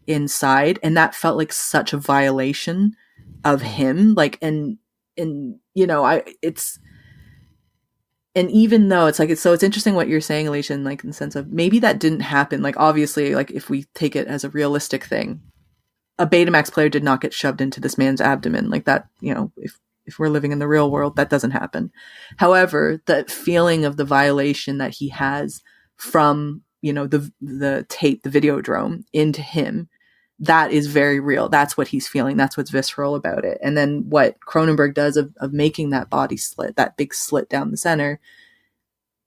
inside, and that felt like such a violation of him, like, and even though it's like, it's interesting what you're saying, Alicia, in, like, in the sense of maybe that didn't happen. Like, obviously, like, if we take it as a realistic thing, a Betamax player did not get shoved into this man's abdomen like that. If we're living in the real world, that doesn't happen. However, that feeling of the violation that he has from, the tape, the Videodrome, into him, that is very real. That's what he's feeling. That's what's visceral about it. And then what Cronenberg does of making that body slit, that big slit down the center,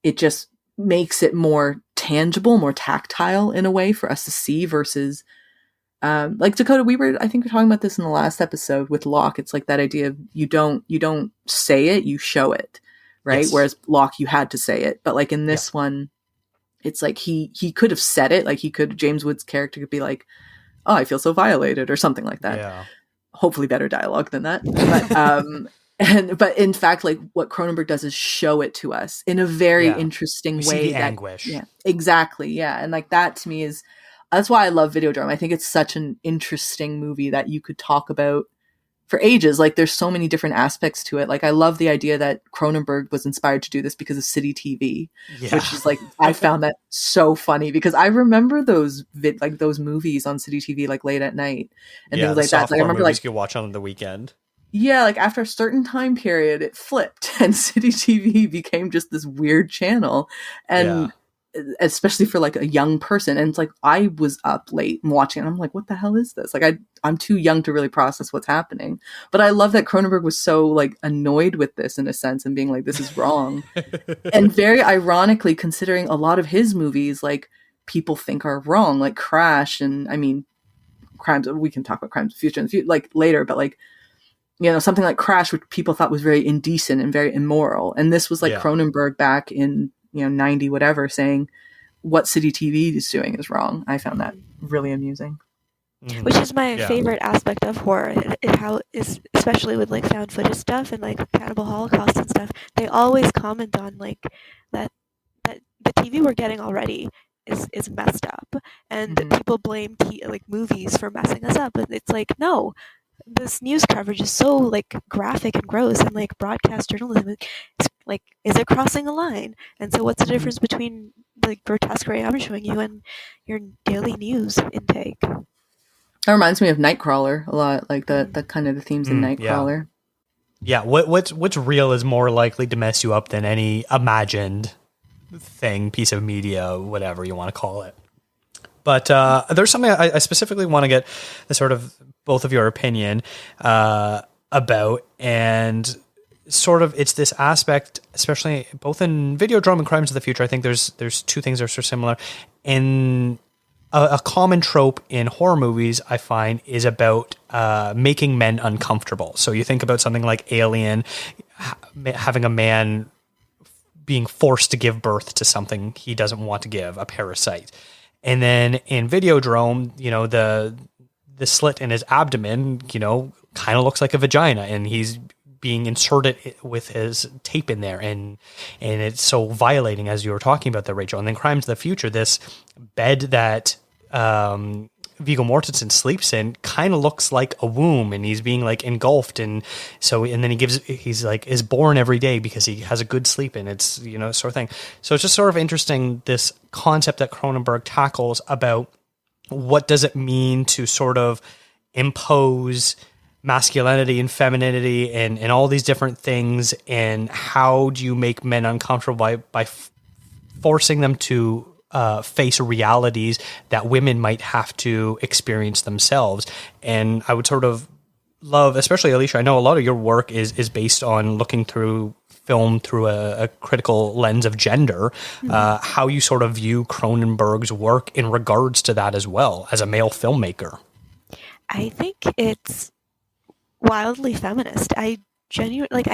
it just makes it more tangible, more tactile in a way for us to see, versus like, Dakota, I think we were talking about this in the last episode with Locke. It's like that idea of you don't say it, you show it, right? Yes. Whereas Locke, you had to say it. But, like, in this one, it's like he could have said it. Like, James Woods' character could be like, oh, I feel so violated, or something like that. Yeah. Hopefully better dialogue than that. But, but in fact, like, what Cronenberg does is show it to us in a very interesting way. See the anguish. Yeah, exactly. Yeah. And, like, that to me that's why I love Videodrome. I think it's such an interesting movie that you could talk about for ages. Like there's so many different aspects to it. Like I love the idea that Cronenberg was inspired to do this because of City TV, which is like, I found that so funny because I remember those those movies on City TV, like late at night and things like that. Like I remember like you watch on the weekend. Yeah, like after a certain time period, it flipped and City TV became just this weird channel. And especially for like a young person. And it's like, I was up late and watching and I'm like, what the hell is this? Like I'm too young to really process what's happening. But I love that Cronenberg was so like annoyed with this in a sense and being like, this is wrong. And very ironically, considering a lot of his movies, like people think are wrong, like Crash. And I mean, crimes, we can talk about crimes of the future like later, but like, you know, something like Crash, which people thought was very indecent and very immoral. And this was like Cronenberg back in, 90 whatever, saying what City TV is doing is wrong. I found that really amusing. Which is my favorite aspect of horror. How is, especially with like found footage stuff and like Cannibal Holocaust and stuff, they always comment on like that the TV we're getting already is messed up, and people blame like movies for messing us up. And it's like, no, this news coverage is so like graphic and gross, and like broadcast journalism is it crossing a line? And so what's the difference between the grotesque ray I'm showing you and your daily news intake? That reminds me of Nightcrawler a lot, like the kind of the themes in Nightcrawler. Yeah, what's real is more likely to mess you up than any imagined thing, piece of media, whatever you want to call it. But there's something I specifically want to get the sort of both of your opinion about, and sort of it's this aspect, especially both in Videodrome and Crimes of the Future. I think there's two things that are so similar. In a common trope in horror movies, I find, is about making men uncomfortable. So you think about something like Alien, having a man being forced to give birth to something he doesn't want to give, a parasite. And then in Videodrome, the slit in his abdomen, kind of looks like a vagina, and he's being inserted with his tape in there, and it's so violating, as you were talking about there, Rachel. And then Crimes of the Future, this bed that Viggo Mortensen sleeps in kind of looks like a womb, and he's being like engulfed, and then he's like is born every day because he has a good sleep in. It's sort of thing. So it's just sort of interesting, this concept that Cronenberg tackles about what does it mean to sort of impose masculinity and femininity and all these different things, and how do you make men uncomfortable by forcing them to face realities that women might have to experience themselves. And I would sort of love, especially Alicia, I know a lot of your work is based on looking through film through a critical lens of gender, how you sort of view Cronenberg's work in regards to that as well as a male filmmaker. I think it's wildly feminist. I genuinely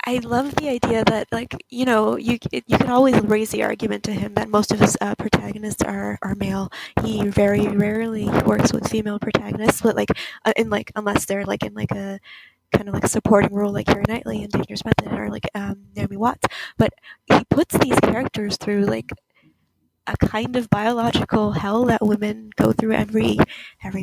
I love the idea that you could always raise the argument to him that most of his protagonists are male. He very rarely works with female protagonists, but unless they're like in like a kind of like a supporting role, like Keira Knightley in Dangerous Method, or like Naomi Watts. But he puts these characters through like a kind of biological hell that women go through every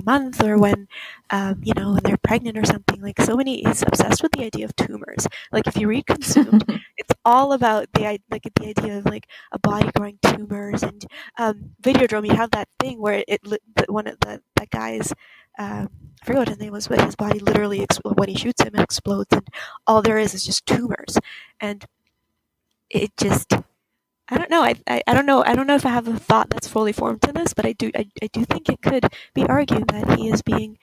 month, or when when they're pregnant or something. Like, so many, he's obsessed with the idea of tumors. Like, if you read Consumed, it's all about the idea of like a body growing tumors. And Videodrome, you have that thing where that guy's I forget what his name was, but his body literally when he shoots him, it explodes, and all there is just tumors. And it just, I don't know. I don't know. I don't know if I have a thought that's fully formed to this, but I do think it could be argued that he is being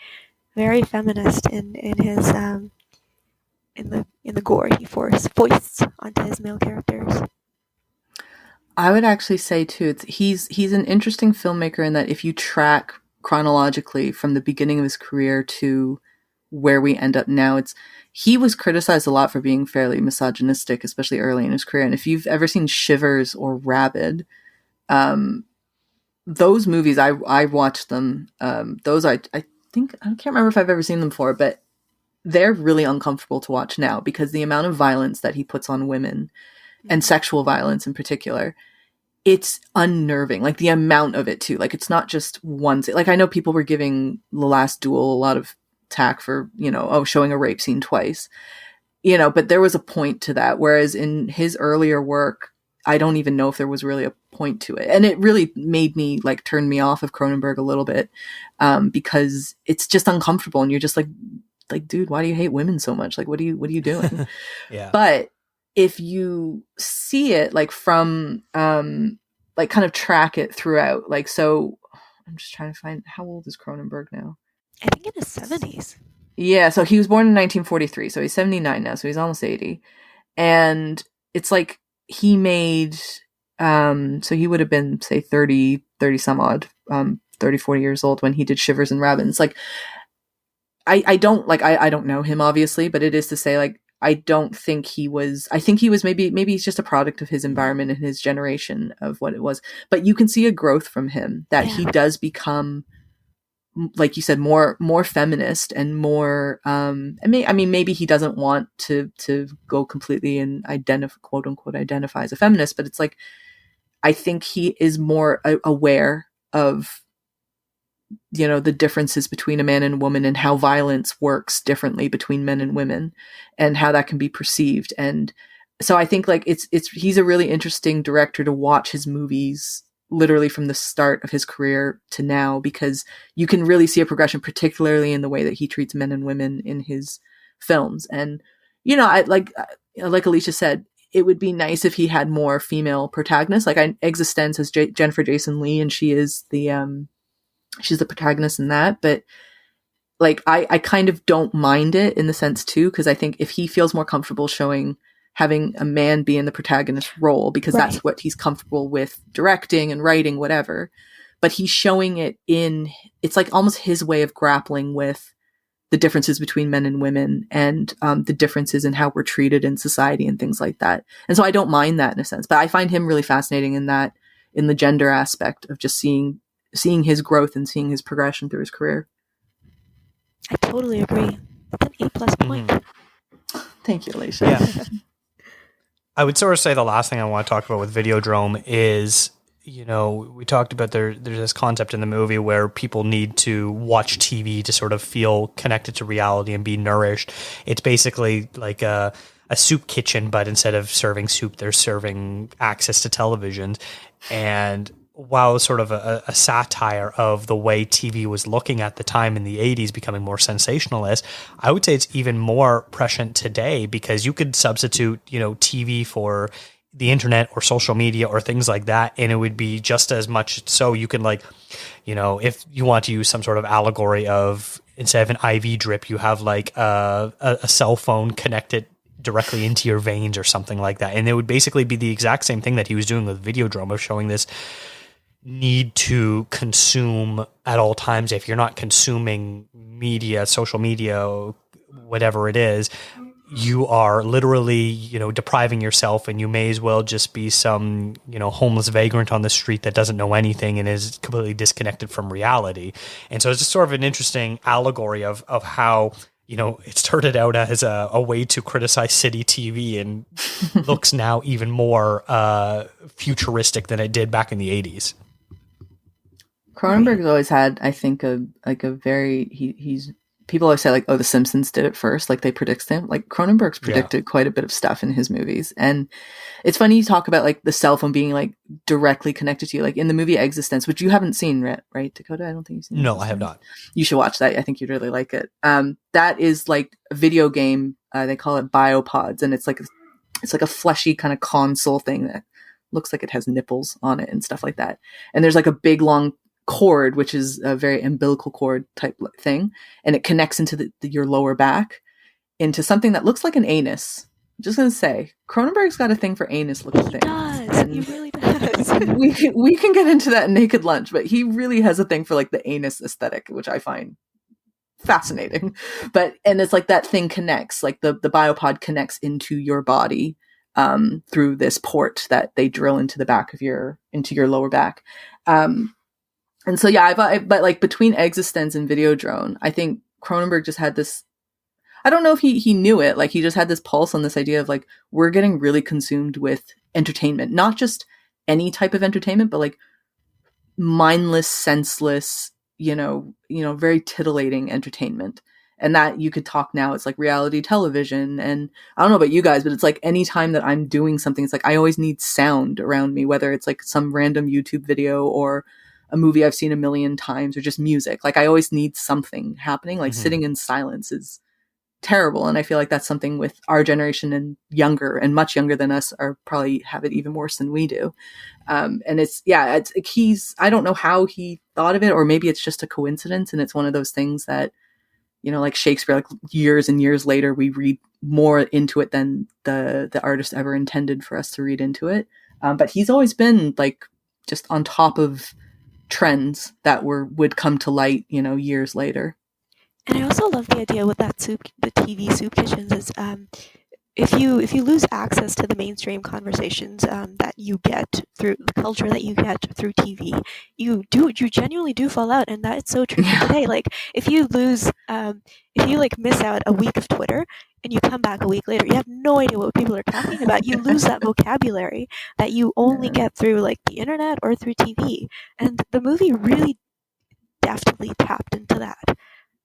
very feminist in his in the gore he foists onto his male characters. I would actually say too, he's an interesting filmmaker in that if you track chronologically from the beginning of his career to where we end up now, he was criticized a lot for being fairly misogynistic, especially early in his career. And if you've ever seen Shivers or Rabid, those movies, I watched them. Those I think, I can't remember if I've ever seen them before, but they're really uncomfortable to watch now because the amount of violence that he puts on women, and sexual violence in particular, it's unnerving. Like, the amount of it too. Like, it's not just one. Like, I know people were giving The Last Duel a lot of tack for, showing a rape scene twice, but there was a point to that. Whereas in his earlier work, I don't even know if there was really a point to it. And it really made me turn me off of Cronenberg a little bit, because it's just uncomfortable. And you're just like, dude, why do you hate women so much? What are you doing? Yeah. But if you see it from, kind of track it throughout, so I'm just trying to find, how old is Cronenberg now? I think in his 70s. Yeah. So he was born in 1943. So he's 79 now. So he's almost 80. And it's he made, so he would have been, say, 30 some odd, 30, 40 years old when he did Shivers and Rabbits. I don't know him, obviously, but it is to say, I don't think he was, I think he was maybe he's just a product of his environment and his generation of what it was. But you can see a growth from him, that he does become, like you said, more feminist and more, maybe he doesn't want to go completely and quote unquote identify as a feminist, but it's I think he is more aware of, the differences between a man and a woman, and how violence works differently between men and women, and how that can be perceived. And so I think he's a really interesting director to watch his movies literally from the start of his career to now, because you can really see a progression, particularly in the way that he treats men and women in his films. And, I like Alicia said, it would be nice if he had more female protagonists. Existence has Jennifer Jason Leigh, and she is she's the protagonist in that. But I kind of don't mind it in the sense too, because I think if he feels more comfortable having a man be in the protagonist role, because that's what he's comfortable with directing and writing, whatever, but he's showing it it's almost his way of grappling with the differences between men and women, and the differences in how we're treated in society and things like that. And so I don't mind that in a sense, but I find him really fascinating in the gender aspect of just seeing his growth and seeing his progression through his career. I totally agree. That's an A+ point. Thank you, Alicia. Yeah. I would sort of say the last thing I want to talk about with Videodrome is, we talked about there's this concept in the movie where people need to watch TV to sort of feel connected to reality and be nourished. It's basically like a soup kitchen, but instead of serving soup, they're serving access to television. And while sort of a satire of the way TV was looking at the time in the 80s, becoming more sensationalist, I would say it's even more prescient today, because you could substitute, TV for the internet or social media or things like that, and it would be just as much so. You can if you want to use some sort of allegory of, instead of an IV drip, you have a cell phone connected directly into your veins or something like that. And it would basically be the exact same thing that he was doing with Videodrome, of showing this need to consume at all times. If you're not consuming media, social media, whatever it is, you are literally, depriving yourself, and you may as well just be some, homeless vagrant on the street that doesn't know anything and is completely disconnected from reality. And so it's just sort of an interesting allegory of how, it started out as a way to criticize city TV, and looks now even more futuristic than it did back in the 80s. Cronenberg's always had, I think, a very, he's people always say The Simpsons did it first, they predict him. Cronenberg's predicted quite a bit of stuff in his movies. And it's funny you talk about the cell phone being directly connected to you, in the movie Existence, which you haven't seen, right, Dakota? I don't think you've seen. No, I have not. You should watch that. I think you'd really like it. That is a video game. They call it Biopods, and it's a fleshy kind of console thing that looks like it has nipples on it and stuff like that. And there's a big long cord, which is a very umbilical cord type thing, and it connects into your lower back into something that looks like an anus. I'm just gonna say, Cronenberg's got a thing for anus looking things. He really does. we can get into that in Naked Lunch, but he really has a thing for the anus aesthetic, which I find fascinating. And it's that thing connects, the biopod connects into your body through this port that they drill into the back of your lower back. And so, but between Existence and Videodrome, I think Cronenberg just had this, I don't know if he knew it, he just had this pulse on this idea of we're getting really consumed with entertainment, not just any type of entertainment, but mindless, senseless, very titillating entertainment. And that you could talk now, it's like reality television. And I don't know about you guys, but it's like anytime that I'm doing something, it's like I always need sound around me, whether it's like some random YouTube video or a movie I've seen a million times or just music. Like I always need something happening. Like sitting in silence is terrible. And I feel like that's something with our generation and younger and much younger than us are probably have it even worse than we do. And I don't know how he thought of it, or maybe it's just a coincidence. And it's one of those things that, you know, like Shakespeare, like years and years later, we read more into it than the artist ever intended for us to read into it. But he's always been like just on top of trends that would come to light, you know, years later. And I also love the idea with the TV soup kitchens is if you lose access to the mainstream conversations that you get through the culture that you get through TV, you genuinely do fall out, and that is so true today. Like if you like miss out a week of Twitter and you come back a week later, you have no idea what people are talking about. You lose that vocabulary that you only get through like the internet or through TV, and the movie really deftly tapped into that.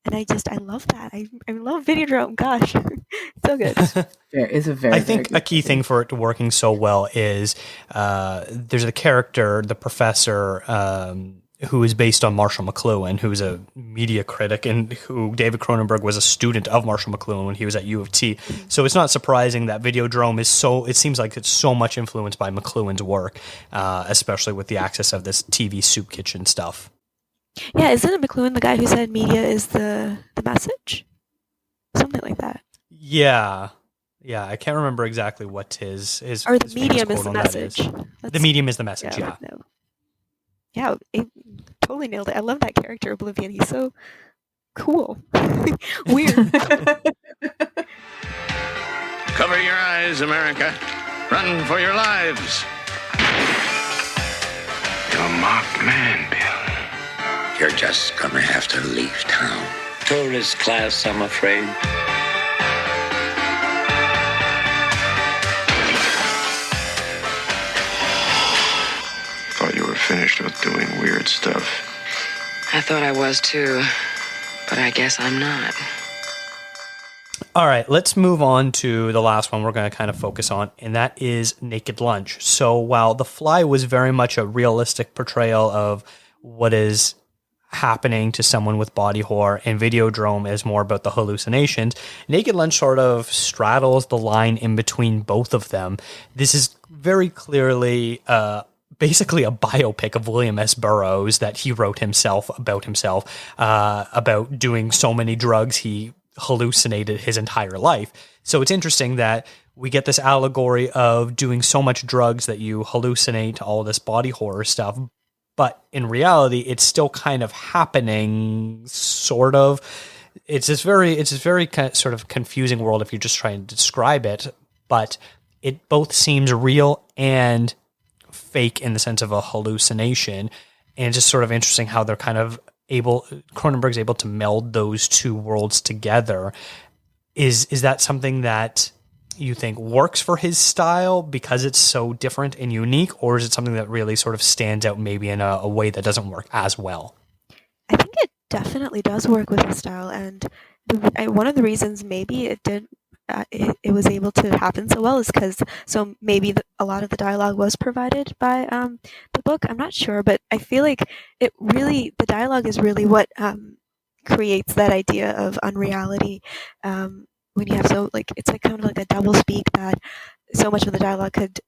And I love that. I love Videodrome. Gosh, so good. It's a very. I think a key thing for it working so well is there's a character, the Possessor, who is based on Marshall McLuhan, who's a media critic, and who David Cronenberg was a student of Marshall McLuhan when he was at U of T. So it's not surprising that Videodrome it seems like it's so much influenced by McLuhan's work, especially with the access of this TV soup kitchen stuff. Yeah, isn't it McLuhan the guy who said media is the message? Something like that. Yeah, I can't remember exactly what his or the medium is the message. The medium is the message. Yeah. No. Yeah, it totally nailed it. I love that character, Oblivion. He's so cool, weird. Cover your eyes, America. Run for your lives. You're a marked man, Bill. You're just gonna have to leave town. Tourist class, I'm afraid. Thought you were finished with doing weird stuff. I thought I was too, but I guess I'm not. All right, let's move on to the last one we're going to kind of focus on, and that is Naked Lunch. So while The Fly was very much a realistic portrayal of what is happening to someone with body horror, and Videodrome is more about the hallucinations, Naked Lunch sort of straddles the line in between both of them. This is very clearly basically a biopic of William S. Burroughs that he wrote himself, about doing so many drugs he hallucinated his entire life. So it's interesting that we get this allegory of doing so much drugs that you hallucinate all this body horror stuff, but in reality, it's still kind of happening, sort of. It's this very kind of, sort of confusing world if you're just trying to describe it, but it both seems real and fake in the sense of a hallucination, and it's just sort of interesting how they're kind of Cronenberg's able to meld those two worlds together. Is that something that you think works for his style because it's so different and unique, or is it something that really sort of stands out maybe in a way that doesn't work as well? I think it definitely does work with his style, and one of the reasons maybe it did it was able to happen so well is because maybe a lot of the dialogue was provided by the book. I'm not sure, but I feel like the dialogue is really what creates that idea of unreality. When you have it's like kind of like a double speak, that so much of the dialogue could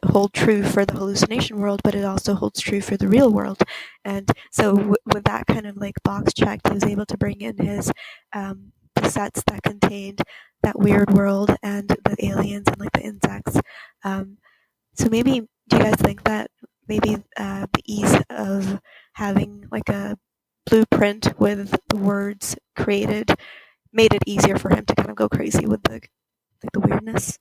hold true for the hallucination world, but it also holds true for the real world. And so with that kind of like box checked, he was able to bring in his the sets that contained that weird world and the aliens and like the insects. So maybe, do you guys think that maybe the ease of having like a blueprint with the words created made it easier for him to kind of go crazy with the weirdness?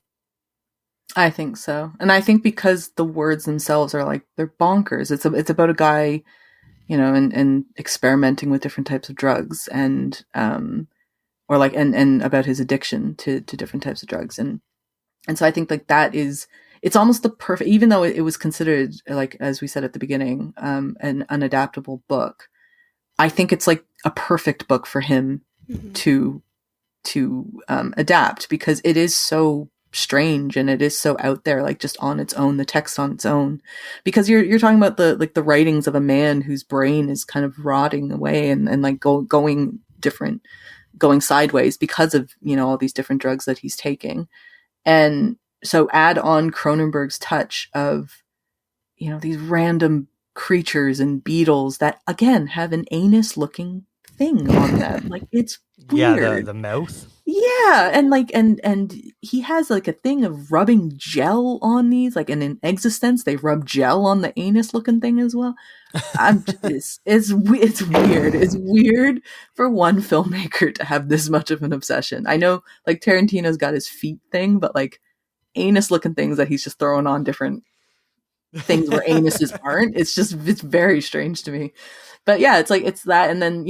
I think so. And I think because the words themselves are like, they're bonkers. It's about a guy, you know, and experimenting with different types of drugs and or like and about his addiction to different types of drugs. And so I think like it's almost the perfect, even though it was considered, like as we said at the beginning, an unadaptable book, I think it's like a perfect book for him to adapt, because it is so strange and it is so out there, like just on its own, the text on its own, because you're talking about the writings of a man whose brain is kind of rotting away and like going sideways because of, all these different drugs that he's taking. And so add on Cronenberg's touch of, these random creatures and beetles that again have an anus looking thing on them. Like, it's weird. Yeah, the mouth. Yeah, and like and he has like a thing of rubbing gel on these, like, and in Existence they rub gel on the anus looking thing as well. It's weird. It's weird for one filmmaker to have this much of an obsession. I know, like, Tarantino's got his feet thing, but like anus looking things that he's just throwing on different things where anuses aren't. It's very strange to me. But yeah, it's like, it's that, and then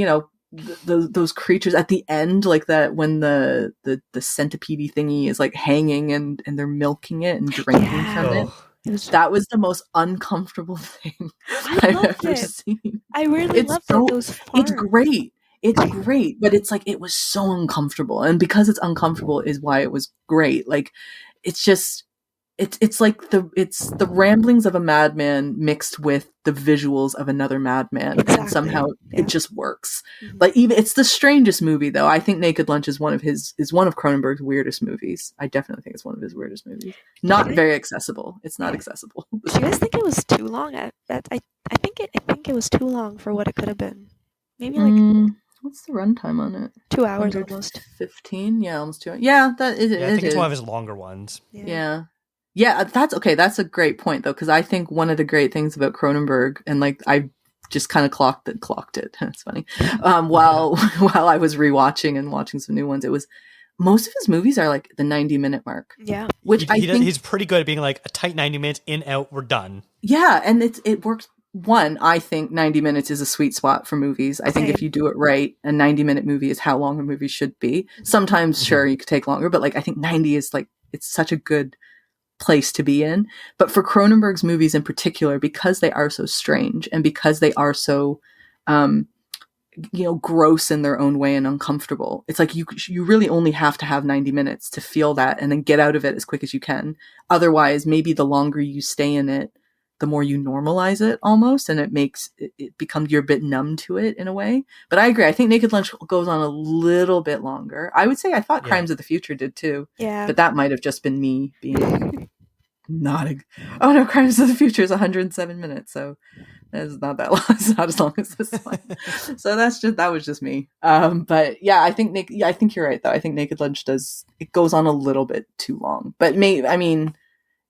those creatures at the end, like that when the centipede thingy is like hanging and they're milking it and drinking from it. That was the most uncomfortable thing I've ever seen. I really love those farts. It's great. It's great, but it's like, it was so uncomfortable, and because it's uncomfortable is why it was great. Like, it's just, it's like it's the ramblings of a madman mixed with the visuals of another madman. Exactly. And somehow it just works. Mm-hmm. Like, even it's the strangest movie though. I think Naked Lunch is one of Cronenberg's weirdest movies. I definitely think it's one of his weirdest movies. Not very accessible. It's not accessible. Do you guys think it was too long? I think it was too long for what it could have been. Maybe like what's the runtime on it? 2 hours almost. 15? Yeah, almost 2 hours. Yeah, that is. Yeah, I think it's one of his longer ones. Yeah. Yeah, that's okay. That's a great point, though, because I think one of the great things about Cronenberg, and like I just kind of clocked it. It's funny. While I was rewatching and watching some new ones, it was most of his movies are like the 90-minute mark. Yeah, which I think he's pretty good at being like a tight 90 minutes in, out, we're done. Yeah, and it works. One, I think 90 minutes is a sweet spot for movies. I think if you do it right, a 90-minute movie is how long a movie should be. Sometimes, sure, you could take longer, but like I think 90 is like, it's such a good place to be in. But for Cronenberg's movies in particular, because they are so strange and because they are so gross in their own way and uncomfortable, it's like you really only have to have 90 minutes to feel that and then get out of it as quick as you can. Otherwise, maybe the longer you stay in it, the more you normalize it almost, and it becomes, you're a bit numb to it in a way. But I agree. I think Naked Lunch goes on a little bit longer. I would say I thought Crimes of the Future did too. Yeah. But that might have just been me being oh no, Crimes of the Future is 107 minutes. So it's not that long. It's not as long as this one. So that was just me. But yeah, I think you're right though. I think Naked Lunch it goes on a little bit too long, but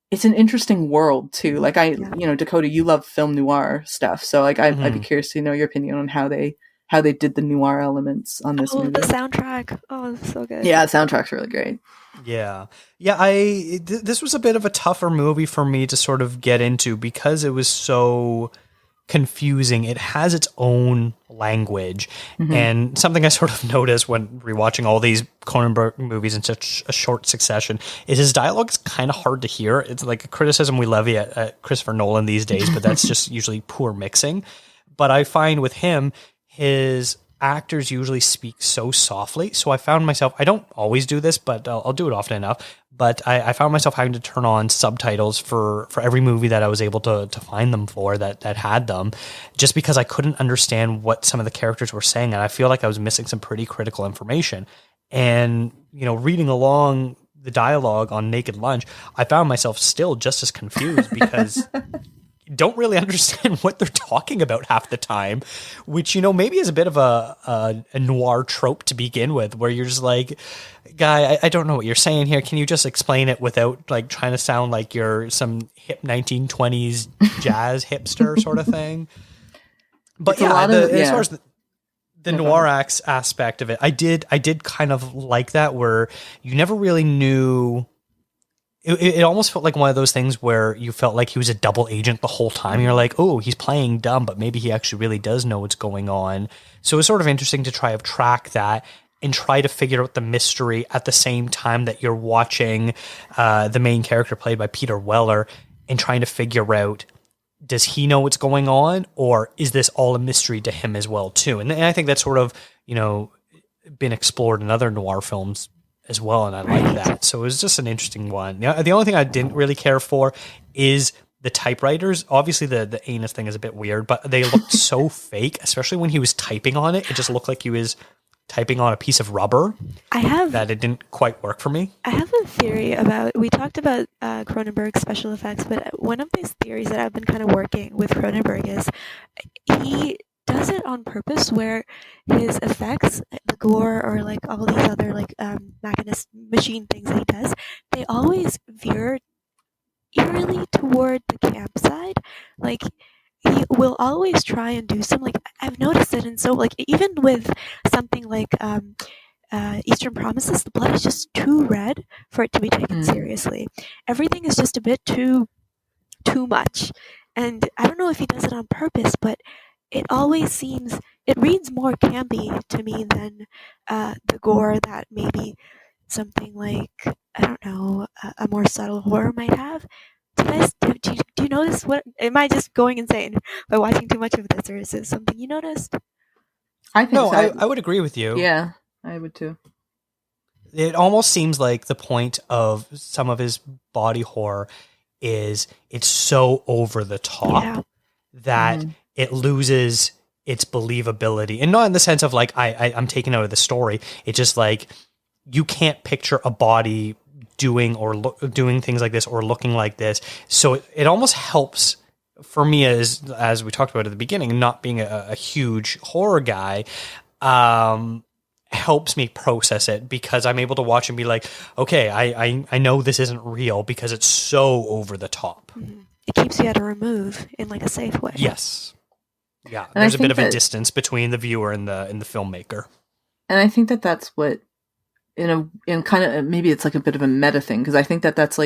it's an interesting world too. Like Dakota, you love film noir stuff, so like I'd be curious to know your opinion on how they did the noir elements on this movie. The soundtrack, it's so good. Yeah, the soundtrack's really great. Yeah. This was a bit of a tougher movie for me to sort of get into because it was so confusing. It has its own language, and something I sort of noticed when rewatching all these Cronenberg movies in such a short succession is his dialogue is kind of hard to hear. It's like a criticism we levy at Christopher Nolan these days, but that's just usually poor mixing. But I find with him, his actors usually speak so softly. So I found myself, I don't always do this, but I'll do it often enough. But I found myself having to turn on subtitles for every movie that I was able to find them for that had them, just because I couldn't understand what some of the characters were saying. And I feel like I was missing some pretty critical information. And, reading along the dialogue on Naked Lunch, I found myself still just as confused because don't really understand what they're talking about half the time, which, maybe is a bit of a noir trope to begin with, where you're just like, guy, I don't know what you're saying here. Can you just explain it without like trying to sound like you're some hip 1920s jazz hipster sort of thing? But as far as the noir aspect of it, I did kind of like that, where you never really knew. It almost felt like one of those things where you felt like he was a double agent the whole time. You're like, oh, he's playing dumb, but maybe he actually really does know what's going on. So it was sort of interesting to try to track that and try to figure out the mystery at the same time that you're watching the main character played by Peter Weller and trying to figure out, does he know what's going on, or is this all a mystery to him as well too? And I think that's sort of, been explored in other noir films as well, and I like that. So it was just an interesting one. The only thing I didn't really care for is the typewriters. Obviously, the anus thing is a bit weird, but they looked so fake, especially when he was typing on it. It just looked like he was typing on a piece of rubber. That it didn't quite work for me. I have a theory about, we talked about Cronenberg's special effects, but one of these theories that I've been kind of working with Cronenberg is he does it on purpose, where his effects, the gore or like all these other like machine things that he does, they always veer eerily toward the camp side. Like, he will always try and do some, like, I've noticed it, and so, like, even with something like Eastern Promises, the blood is just too red for it to be taken seriously. Everything is just a bit too much, and I don't know if he does it on purpose, but it always seems, it reads more campy to me than the gore that maybe something like, I don't know, a more subtle horror might have. Do you notice what? Am I just going insane by watching too much of this, or is it something you noticed? I think no, so. I would agree with you. Yeah, I would too. It almost seems like the point of some of his body horror is it's so over the top that it loses its believability. And not in the sense of like, I'm taken out of the story. It's just like, you can't picture a body doing doing things like this or looking like this. So it almost helps for me, as we talked about at the beginning, not being a huge horror guy, helps me process it, because I'm able to watch and be like, okay, I know this isn't real because it's so over the top. It keeps you at a remove in like a safe way. Yes. Yeah. And there's a bit of a distance between the viewer and the filmmaker. And I think that that's what, in kind of, maybe it's like a bit of a meta thing, because I think that that's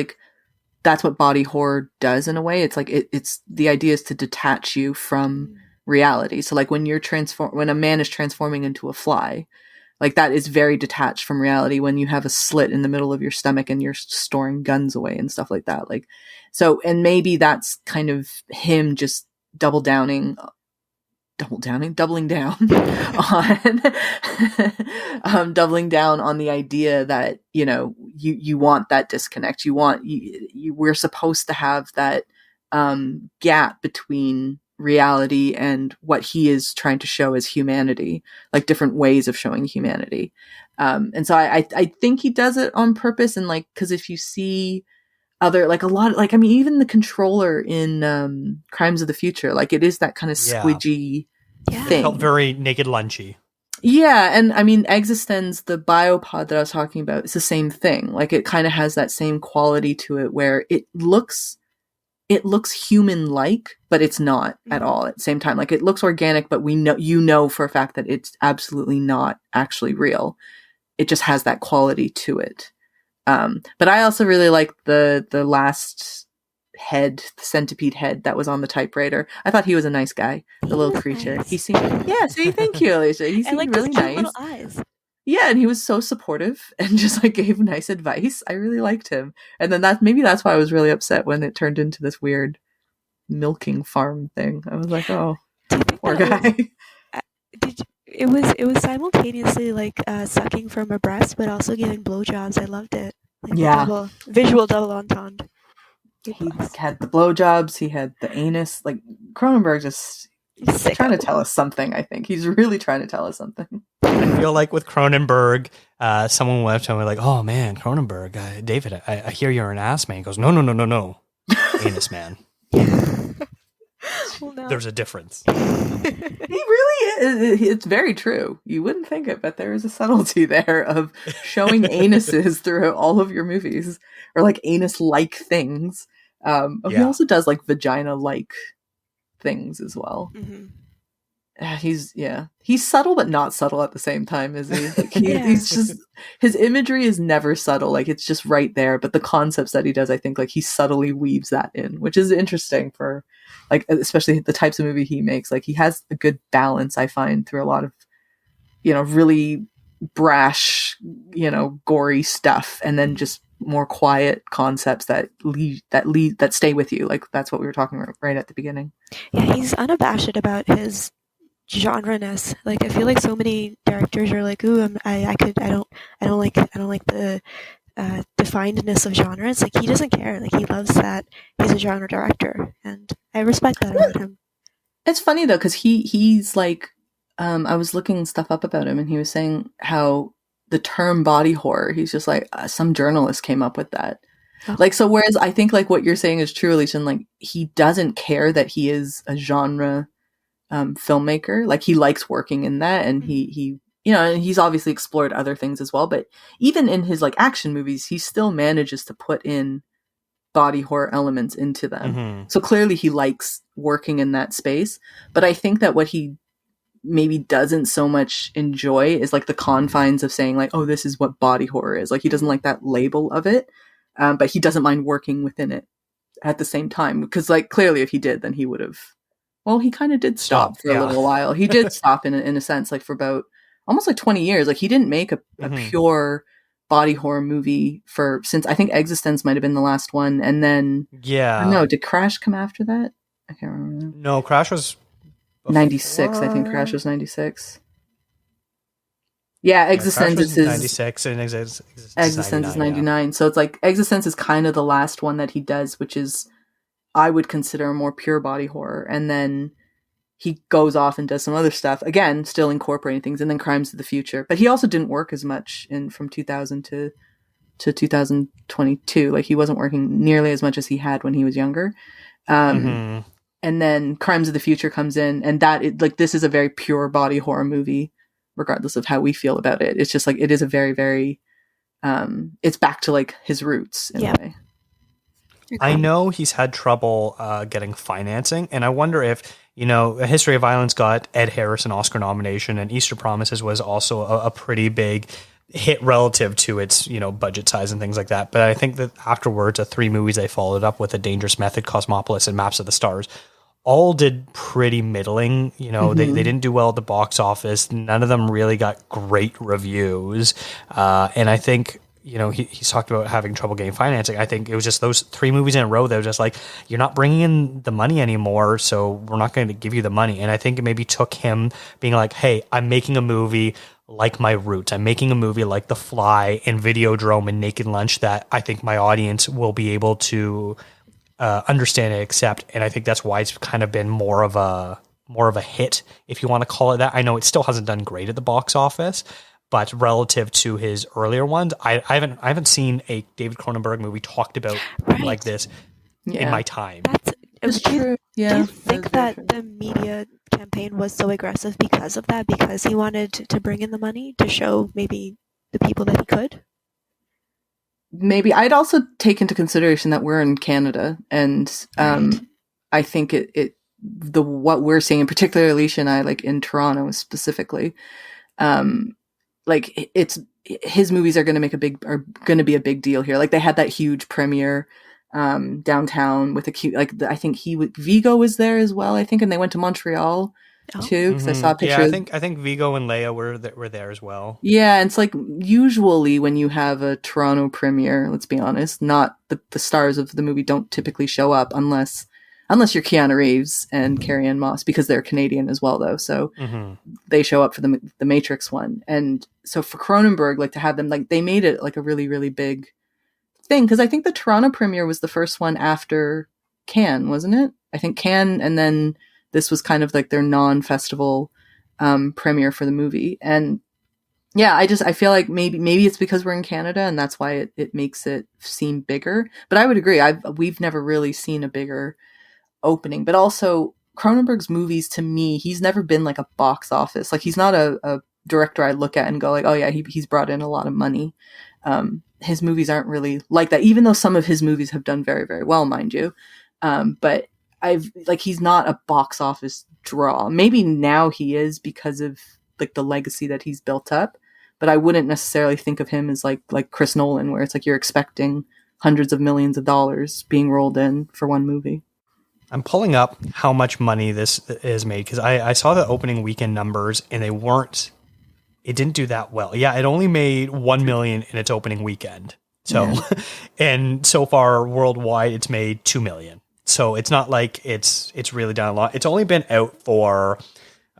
what body horror does in a way. It's like it's the idea is to detach you from reality. So like when when a man is transforming into a fly, like that is very detached from reality. When you have a slit in the middle of your stomach and you're storing guns away and stuff like that. Like, so, and maybe that's kind of him just doubling down on doubling down on the idea that, you know, you want that disconnect. We're supposed to have that gap between reality and what he is trying to show as humanity, like different ways of showing humanity. And so I think he does it on purpose. And like, cause if you see other, like a lot of, like, I mean, even the controller in Crimes of the Future, like it is that kind of squidgy thing. It felt very Naked Lunchy. Yeah, and I mean, Existenz, the biopod that I was talking about, it's the same thing. Like it kind of has that same quality to it, where it looks human-like, but it's not at all at the same time. Like it looks organic, but you know for a fact that it's absolutely not actually real. It just has that quality to it. But I also really like the last head, the centipede head that was on the typewriter. I thought he was a nice guy, the little creature. Nice. He seemed, thank you, Alicia. He seemed really nice. Little eyes. Yeah, and he was so supportive and just like gave nice advice. I really liked him. And then maybe that's why I was really upset when it turned into this weird milking farm thing. I was like, oh, poor guy. It was simultaneously like sucking from a breast, but also giving blowjobs. I loved it. Like visual double entendre. He had the blowjobs. He had the anus. Like Cronenberg he's trying to tell us something. I think he's really trying to tell us something. I feel like with Cronenberg, someone went up to him like, "Oh man, Cronenberg, David, I hear you're an ass man." He goes, "No, anus man." Well, no. There's a difference. He really is. It's very true. You wouldn't think it, but there is a subtlety there of showing anuses throughout all of your movies, or like anus-like things. He also does like vagina-like things as well. Mm-hmm. He's subtle but not subtle at the same time, is he? Like he's just, his imagery is never subtle, like it's just right there, but the concepts that he does, I think like he subtly weaves that in, which is interesting for like, especially the types of movie he makes. Like he has a good balance, I find, through a lot of, you know, really brash, you know, gory stuff, and then just more quiet concepts that stay with you. Like that's what we were talking about right at the beginning. Yeah, he's unabashed about his genre-ness. Like I feel like so many directors are like, ooh, I don't like the definedness of genres. Like he doesn't care. Like he loves that he's a genre director, and I respect that about him. It's funny though, because he's like, I was looking stuff up about him, and he was saying how the term body horror, he's just like, some journalist came up with that. Oh. Like, so whereas I think like what you're saying is true, Alicia, like he doesn't care that he is a genre filmmaker. Like he likes working in that, and he you know, and he's obviously explored other things as well, but even in his like action movies, he still manages to put in body horror elements into them. Mm-hmm. So clearly he likes working in that space. But I think that what he maybe doesn't so much enjoy is like the confines of saying like, oh, this is what body horror is. Like he doesn't like that label of it, but he doesn't mind working within it at the same time. Because like clearly if he did, then he would have, well, he kind of did stop for a little while. He did stop in a sense, like for about almost like 20 years. Like he didn't make a pure body horror movie since I think Existence might have been the last one. And then, no, did Crash come after that? I can't remember. No, Crash was 96. I think Crash was 96. Yeah, Existence is 96 and Existence is 99. Yeah. So it's like Existence is kind of the last one that he does, which is I would consider a more pure body horror. And then he goes off and does some other stuff. Again, still incorporating things, and then Crimes of the Future. But he also didn't work as much from 2000 to 2022. Like he wasn't working nearly as much as he had when he was younger. And then Crimes of the Future comes in, and this is a very pure body horror movie, regardless of how we feel about it. It's just like, it is a very, very, it's back to like his roots in a way. I know he's had trouble getting financing, and I wonder if, you know, A History of Violence got Ed Harris an Oscar nomination, and Easter Promises was also a pretty big hit relative to its, you know, budget size and things like that. But I think that afterwards, the 3 movies they followed up with, A Dangerous Method, Cosmopolis, and Maps of the Stars, all did pretty middling. You know, they didn't do well at the box office. None of them really got great reviews. And I think, you know, he's talked about having trouble getting financing. I think it was just those 3 movies in a row that were just like, you're not bringing in the money anymore, so we're not going to give you the money. And I think it maybe took him being like, hey, I'm making a movie like my roots. I'm making a movie like The Fly and Videodrome and Naked Lunch that I think my audience will be able to understand and accept. And I think that's why it's kind of been more of a hit, if you want to call it that. I know it still hasn't done great at the box office, but relative to his earlier ones, I haven't seen a David Cronenberg movie talked about like this in my time. It's true. Yeah. Do you think that the media campaign was so aggressive because of that? Because he wanted to bring in the money to show maybe the people that he could? Maybe. I'd also take into consideration that we're in Canada, and I think what we're seeing, in particular Alicia and I, like in Toronto specifically, like his movies are going to be a big deal here. Like they had that huge premiere downtown with I think Vigo was there as well, I think, and they went to Montreal too, because I saw pictures. Yeah, I think Vigo and Leia were there as well. Yeah, and it's like usually when you have a Toronto premiere, let's be honest, not the stars of the movie don't typically show up unless you're Keanu Reeves and Carrie-Anne Moss, because they're Canadian as well, though. So they show up for the Matrix one. And so for Cronenberg, like to have them, like they made it like a really, really big thing. Because I think the Toronto premiere was the first one after Cannes, wasn't it? I think Cannes, and then this was kind of like their non-festival premiere for the movie. And yeah, I feel like maybe it's because we're in Canada and that's why it makes it seem bigger. But I would agree. We've never really seen a bigger opening. But also Cronenberg's movies, to me, he's never been like a box office. Like he's not a director I look at and go like, oh yeah, he's brought in a lot of money. His movies aren't really like that, even though some of his movies have done very, very well, mind you. But he's not a box office draw. Maybe now he is because of like the legacy that he's built up, but I wouldn't necessarily think of him as like Chris Nolan, where it's like you're expecting hundreds of millions of dollars being rolled in for one movie. I'm pulling up how much money this is made, because I saw the opening weekend numbers and it didn't do that well. Yeah, it only made $1 million in its opening weekend. So, and so far worldwide, it's made $2 million. So it's not like it's really done a lot. It's only been out for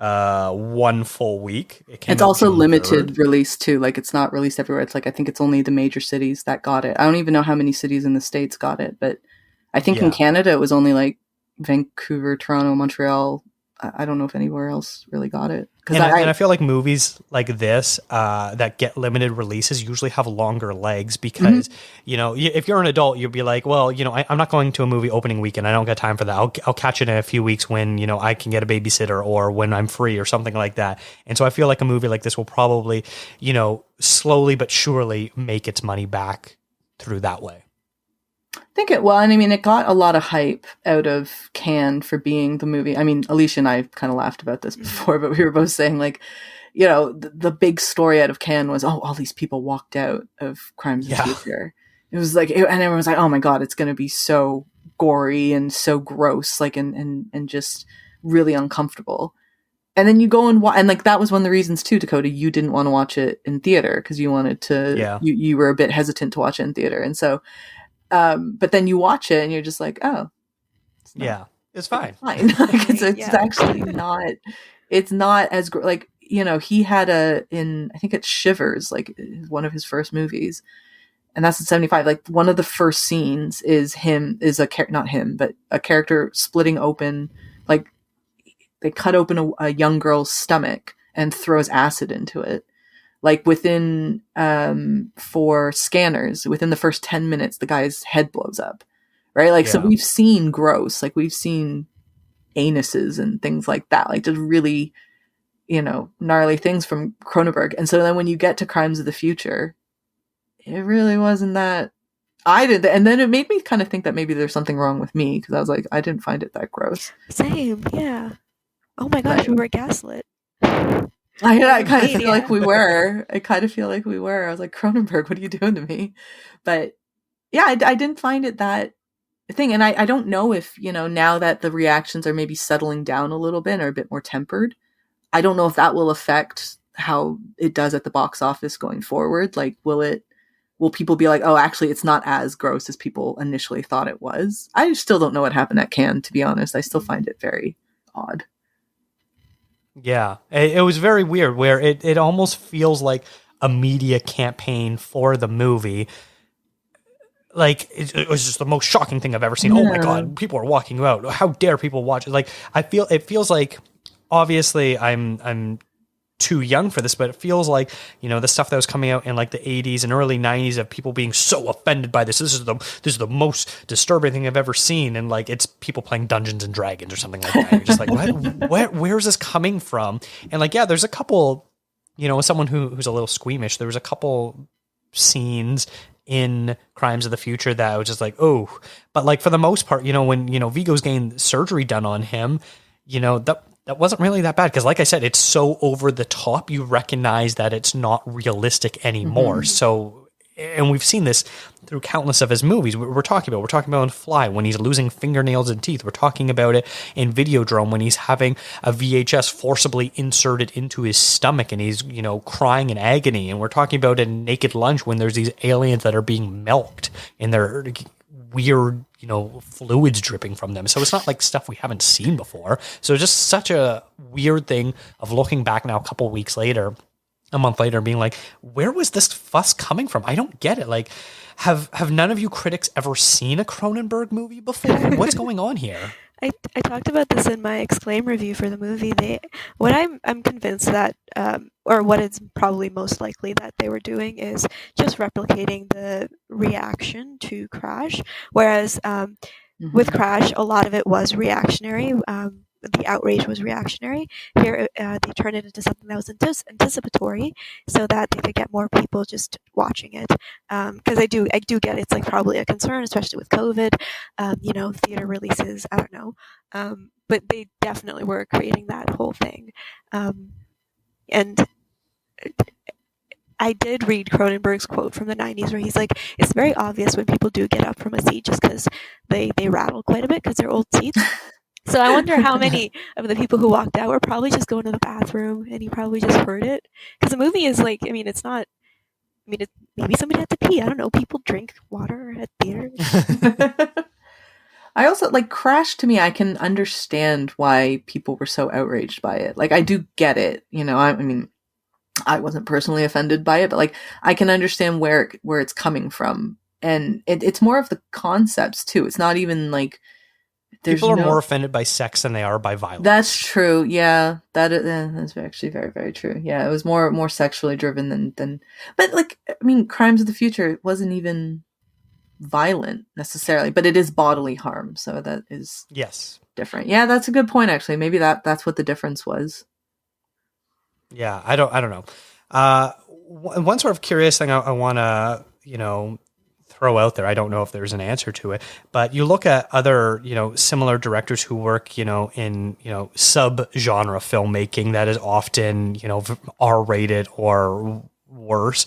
one full week. It's also limited release too. Like it's not released everywhere. It's like, I think it's only the major cities that got it. I don't even know how many cities in the States got it, but I think in Canada it was only like Vancouver, Toronto, Montreal. I don't know if anywhere else really got it. And I feel like movies like this that get limited releases usually have longer legs because, you know, if you're an adult, you'll be like, well, you know, I'm not going to a movie opening weekend. I don't got time for that. I'll catch it in a few weeks when, you know, I can get a babysitter or when I'm free or something like that. And so I feel like a movie like this will probably, you know, slowly but surely make its money back through that way. I think it will. And I mean, it got a lot of hype out of Cannes for being the movie. I mean, Alicia and I kind of laughed about this before, but we were both saying like, you know, the big story out of Cannes was, oh, all these people walked out of Crimes of the Future. It was like, and everyone was like, oh my God, it's going to be so gory and so gross, like, and just really uncomfortable. And then you go and watch, and like, that was one of the reasons too, Dakota, you didn't want to watch it in theater because you wanted to, you were a bit hesitant to watch it in theater. And so, but then you watch it and you're just like, oh, it's fine. Like it's actually not, it's not as like, you know, he had I think it's Shivers, like one of his first movies, and that's in 1975. Like one of the first scenes is not him, but a character splitting open, like they cut open a young girl's stomach and throws acid into it. Like within, for Scanners, within the first 10 minutes, the guy's head blows up, right? Like, so we've seen gross, like we've seen anuses and things like that, like just really, you know, gnarly things from Cronenberg. And so then when you get to Crimes of the Future, it really wasn't that. And then it made me kind of think that maybe there's something wrong with me because I was like, I didn't find it that gross. Same, yeah. Oh my gosh, we were gaslit. I kind of feel like we were. I was like, Cronenberg, what are you doing to me? But yeah, I didn't find it that thing. And I don't know if, you know, now that the reactions are maybe settling down a little bit or a bit more tempered, I don't know if that will affect how it does at the box office going forward. Like, will people be like, oh, actually, it's not as gross as people initially thought it was? I still don't know what happened at Cannes, to be honest. I still find it very odd. Yeah, it was very weird where it almost feels like a media campaign for the movie. Like, it was just the most shocking thing I've ever seen. Oh my God, people are walking out. How dare people watch it? Like, it feels like, obviously I'm too young for this, but it feels like, you know, the stuff that was coming out in like the 80s and early 90s of people being so offended by this. This is the most disturbing thing I've ever seen. And like, it's people playing Dungeons and Dragons or something like that. You're just like, where's this coming from? And like, yeah, there's a couple, you know, as someone who's a little squeamish, there was a couple scenes in Crimes of the Future that I was just like, oh, but like for the most part, you know, when, you know, Viggo's getting surgery done on him, you know, that wasn't really that bad because, like I said, it's so over the top. You recognize that it's not realistic anymore. So, and we've seen this through countless of his movies. We're talking about in Fly when he's losing fingernails and teeth. We're talking about it in Videodrome when he's having a VHS forcibly inserted into his stomach and he's, you know, crying in agony. And we're talking about it in Naked Lunch when there's these aliens that are being milked and they're weird, you know, fluids dripping from them. So it's not like stuff we haven't seen before. So it's just such a weird thing of looking back now a month later, being like, where was this fuss coming from? I don't get it. Like, have none of you critics ever seen a Cronenberg movie before? What's going on here? I talked about this in my Exclaim review for the movie. What I'm convinced that, or what is probably most likely that they were doing is just replicating the reaction to Crash. Whereas with Crash, a lot of it was reactionary. The outrage was reactionary. Here, they turned it into something that was anticipatory, so that they could get more people just watching it. Because I do get it's like probably a concern, especially with COVID. You know, theater releases. I don't know, but they definitely were creating that whole thing. And I did read Cronenberg's quote from the 90s where he's like, it's very obvious when people do get up from a seat just because they rattle quite a bit because they're old seats. So I wonder how many of the people who walked out were probably just going to the bathroom and he probably just heard it. Because the movie is like, I mean, it's not, I mean, maybe somebody had to pee. I don't know. People drink water at theaters. I also like Crash. To me, I can understand why people were so outraged by it. Like, I do get it. You know, I mean, I wasn't personally offended by it, but like, I can understand where it's coming from, and it's more of the concepts too. It's not even like people are more offended by sex than they are by violence. That's true. Yeah, that's actually very, very true. Yeah, it was more sexually driven than. But like, I mean, Crimes of the Future wasn't even violent necessarily, but it is bodily harm, so that is different. Yeah, that's a good point. Actually, maybe that's what the difference was. Yeah, I don't know. One sort of curious thing I want to throw out there. I don't know if there's an answer to it, but you look at other similar directors who work in sub-genre filmmaking that is often R-rated or worse.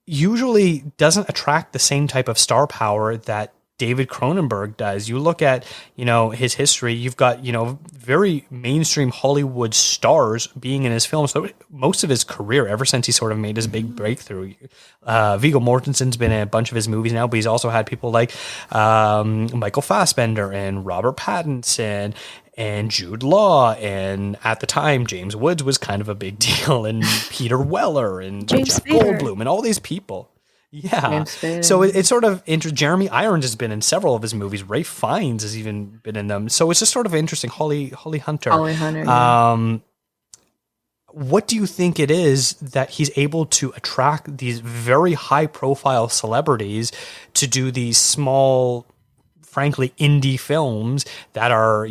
Usually doesn't attract the same type of star power that David Cronenberg does. You look at, his history, you've got, very mainstream Hollywood stars being in his films. So most of his career, ever since he sort of made his big breakthrough, Viggo Mortensen's been in a bunch of his movies now, but he's also had people like Michael Fassbender and Robert Pattinson and Jude Law, and at the time, James Woods was kind of a big deal, and Peter Weller and Jeff Goldblum and all these people. Yeah. So it's sort of Jeremy Irons has been in several of his movies. Ralph Fiennes has even been in them. So it's just sort of interesting. Holly Hunter. Yeah. What do you think it is that he's able to attract these very high profile celebrities to do these small, frankly, indie films that are,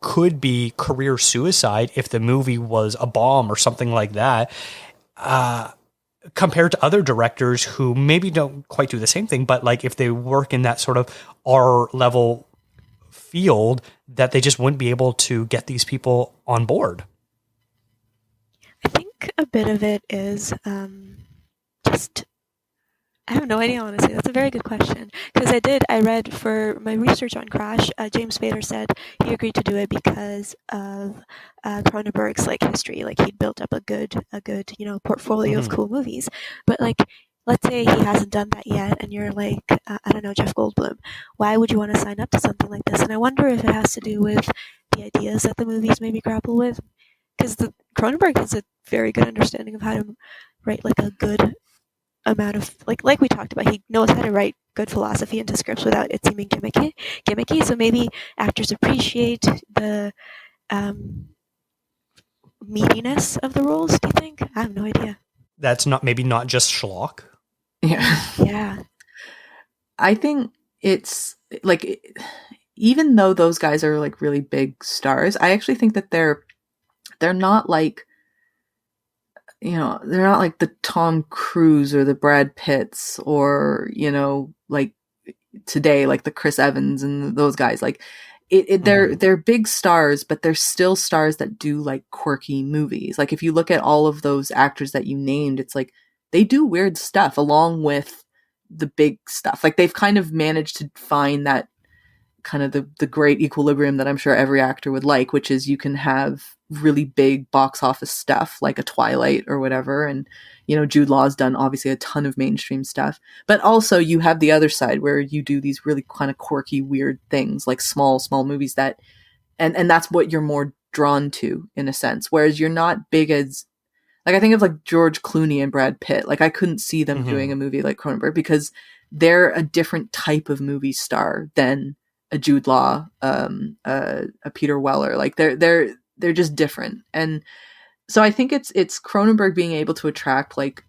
could be career suicide if the movie was a bomb or something like that, compared to other directors who maybe don't quite do the same thing, but like if they work in that sort of R level field, that they just wouldn't be able to get these people on board? I think a bit of it is just, I have no idea, honestly. That's a very good question. Because I read for my research on Crash, James Spader said he agreed to do it because of Cronenberg's history. Like, he'd built up a good portfolio of cool movies. But like, let's say he hasn't done that yet, and you're like, I don't know, Jeff Goldblum. Why would you want to sign up to something like this? And I wonder if it has to do with the ideas that the movies maybe grapple with. Because Cronenberg has a very good understanding of how to write like a good amount of like we talked about, he knows how to write good philosophy into scripts without it seeming gimmicky. So maybe actors appreciate the meatiness of the roles. Do you think? I have no idea. That's not just schlock. Yeah. I think it's like, even though those guys are like really big stars, I actually think that they're not like, they're not like the Tom Cruise or the Brad Pitts or, like today, like the Chris Evans and those guys. Like they're big stars, but they're still stars that do like quirky movies. Like if you look at all of those actors that you named, it's like they do weird stuff along with the big stuff. Like they've kind of managed to find that kind of the great equilibrium that I'm sure every actor would like, which is you can have really big box office stuff like a Twilight or whatever, and Jude Law's done obviously a ton of mainstream stuff, but also you have the other side where you do these really kind of quirky weird things like small movies that and that's what you're more drawn to in a sense, whereas you're not big as like, I think of like George Clooney and Brad Pitt. Like I couldn't see them doing a movie like Cronenberg because they're a different type of movie star than a Jude Law, a Peter Weller. Like they're just different. And so I think it's Cronenberg being able to attract like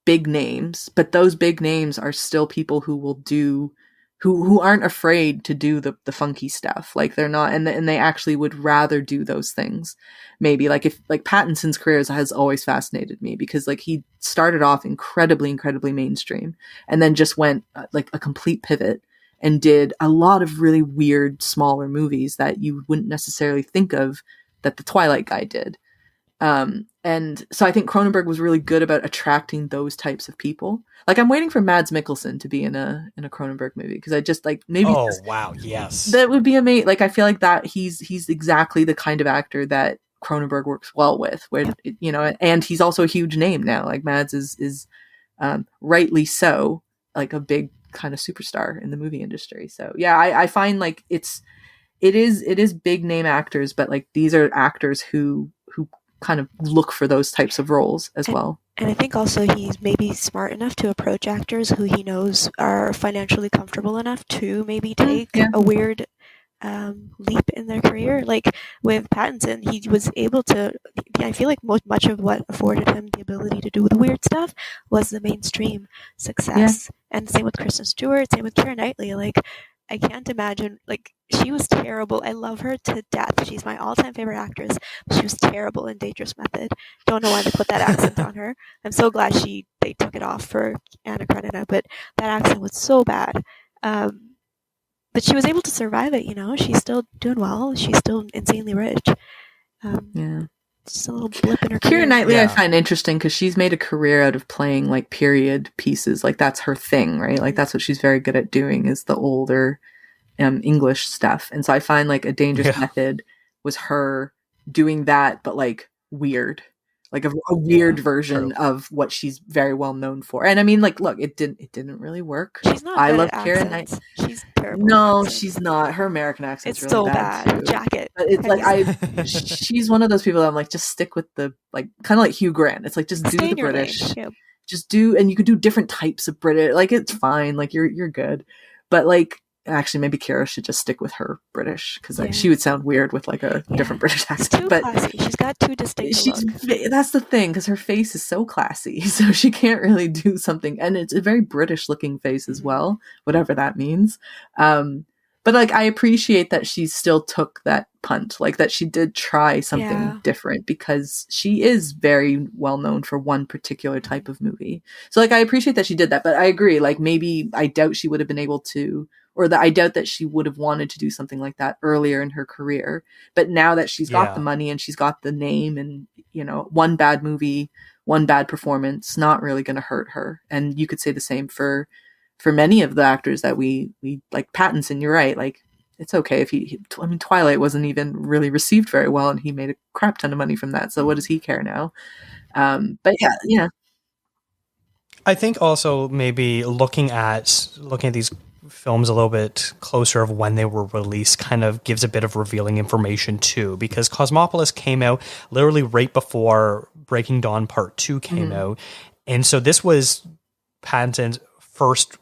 big names, but those big names are still people who will do, who aren't afraid to do the funky stuff. Like they're not, and they actually would rather do those things. Maybe like if like Pattinson's career has always fascinated me because like he started off incredibly mainstream and then just went like a complete pivot and did a lot of really weird, smaller movies that you wouldn't necessarily think of that the Twilight guy did. And so I think Cronenberg was really good about attracting those types of people. Like I'm waiting for Mads Mikkelsen to be in a Cronenberg movie because I just like maybe. Oh wow, yes, that would be amazing. Like I feel like that he's exactly the kind of actor that Cronenberg works well with. Where and he's also a huge name now. Like Mads is rightly so like a big kind of superstar in the movie industry. So yeah, I find like it is big name actors, but like these are actors who kind of look for those types of roles as well. And I think also he's maybe smart enough to approach actors who he knows are financially comfortable enough to maybe take a weird leap in their career. Like with Pattinson, he was able to, I feel like much of what afforded him the ability to do the weird stuff was the mainstream success. And same with Kristen Stewart, same with Keira Knightley. Like, I can't imagine, like, she was terrible. I love her to death. She's my all-time favorite actress. But she was terrible in Dangerous Method. Don't know why they put that accent on her. I'm so glad they took it off for Anna Karenina, but that accent was so bad. But she was able to survive it, you know? She's still doing well. She's still insanely rich. Just a little blip in her career. Keira Knightley I find interesting because she's made a career out of playing like period pieces. Like that's her thing, right? Like that's what she's very good at doing is the older English stuff. And so I find like A Dangerous Method was her doing that, but like weird. Like a weird version of what she's very well known for. And I mean, like, look, it didn't really work. She's not I good love at Keira accents. Knightley. She's terrible. No, she's not. Her American accent's It's really so bad. too. Jacket. But it's like she's one of those people that I'm like, just stick with the like kind of like Hugh Grant. It's like just do the British. Just do, and you could do different types of British. Like it's fine. Like you're good. But like actually maybe Keira should just stick with her British because like she would sound weird with like a different British accent. But classy. She's got two distinct looks. That's the thing because her face is so classy, so she can't really do something, and it's a very British looking face as well, whatever that means. But like I appreciate that she still took that punt, like that she did try something different because she is very well known for one particular type of movie. So like I appreciate that she did that, but I agree, like maybe I doubt she would have been able to, or that I doubt that she would have wanted to do something like that earlier in her career. But now that she's got the money and she's got the name and, you know, one bad movie, one bad performance, not really going to hurt her. And you could say the same for many of the actors that we like. Pattinson, you're right. Like it's okay if I mean, Twilight wasn't even really received very well and he made a crap ton of money from that. So what does he care now? But yeah. I think also maybe looking at these films a little bit closer of when they were released kind of gives a bit of revealing information too, because Cosmopolis came out literally right before Breaking Dawn Part 2 came out. And so this was Pattinson's first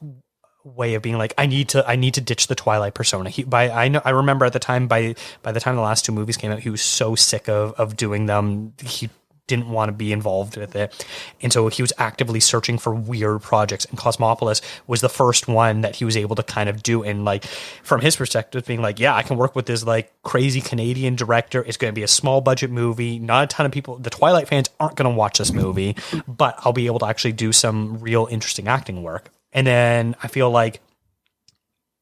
way of being like, I need to ditch the Twilight persona. I remember at the time, by the time the last two movies came out, he was so sick of doing them. He didn't want to be involved with it. And so he was actively searching for weird projects, and Cosmopolis was the first one that he was able to kind of do. And like, from his perspective, being like, yeah, I can work with this like crazy Canadian director. It's going to be a small budget movie. Not a ton of people, the Twilight fans aren't going to watch this movie, but I'll be able to actually do some real interesting acting work. And then I feel like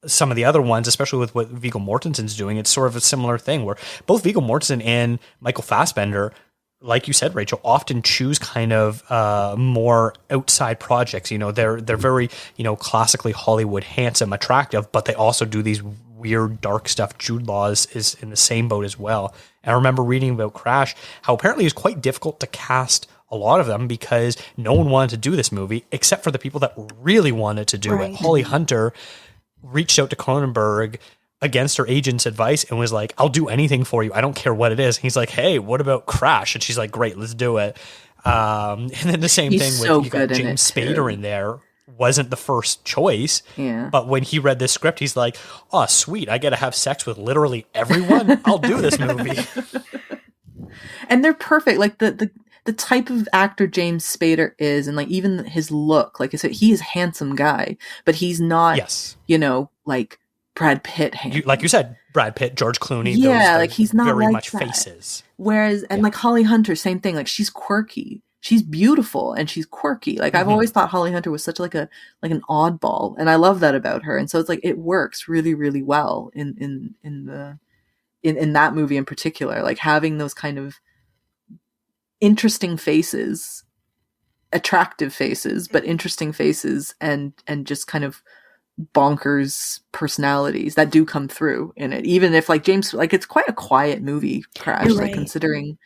some of the other ones, especially with what Viggo Mortensen's doing, it's sort of a similar thing where both Viggo Mortensen and Michael Fassbender, like you said, Rachel, often choose kind of more outside projects. You know, they're very, you know, classically Hollywood, handsome, attractive, but they also do these weird, dark stuff. Jude Law is in the same boat as well. And I remember reading about Crash, how apparently it was quite difficult to cast a lot of them because no one wanted to do this movie except for the people that really wanted to do it. Holly Hunter reached out to Cronenberg against her agent's advice and was like, I'll do anything for you. I don't care what it is. And he's like, hey, what about Crash? And she's like, great, let's do it. And then the same thing with you got James Spader in there. Wasn't the first choice. Yeah. But when he read this script, he's like, oh, sweet. I get to have sex with literally everyone. I'll do this movie. And they're perfect. Like the type of actor James Spader is, and like even his look, like I said, he is a handsome guy, but he's not, you know, like Brad Pitt. Like you said, Brad Pitt, George Clooney. Yeah, like he's not very like much that. Faces. Whereas, and like Holly Hunter, same thing. Like she's quirky. She's beautiful and she's quirky. Like I've always thought Holly Hunter was such like an oddball, and I love that about her. And so it's like it works really, really well in that movie in particular. Like having those kind of interesting faces, attractive faces, but interesting faces, and just kind of bonkers personalities that do come through in it. Even if like James, like it's quite a quiet movie, Crash, like considering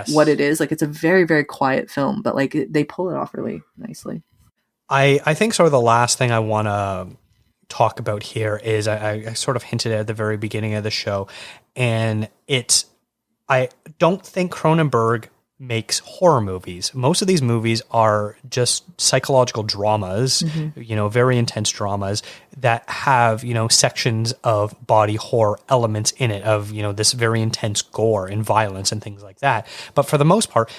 what it is. Like it's a very, very quiet film, but like they pull it off really nicely. I think sort of the last thing I want to talk about here is I sort of hinted at the very beginning of the show, and I don't think Cronenberg makes horror movies. Most of these movies are just psychological dramas, very intense dramas that have, sections of body horror elements in it, of, this very intense gore and violence and things like that. But for the most part,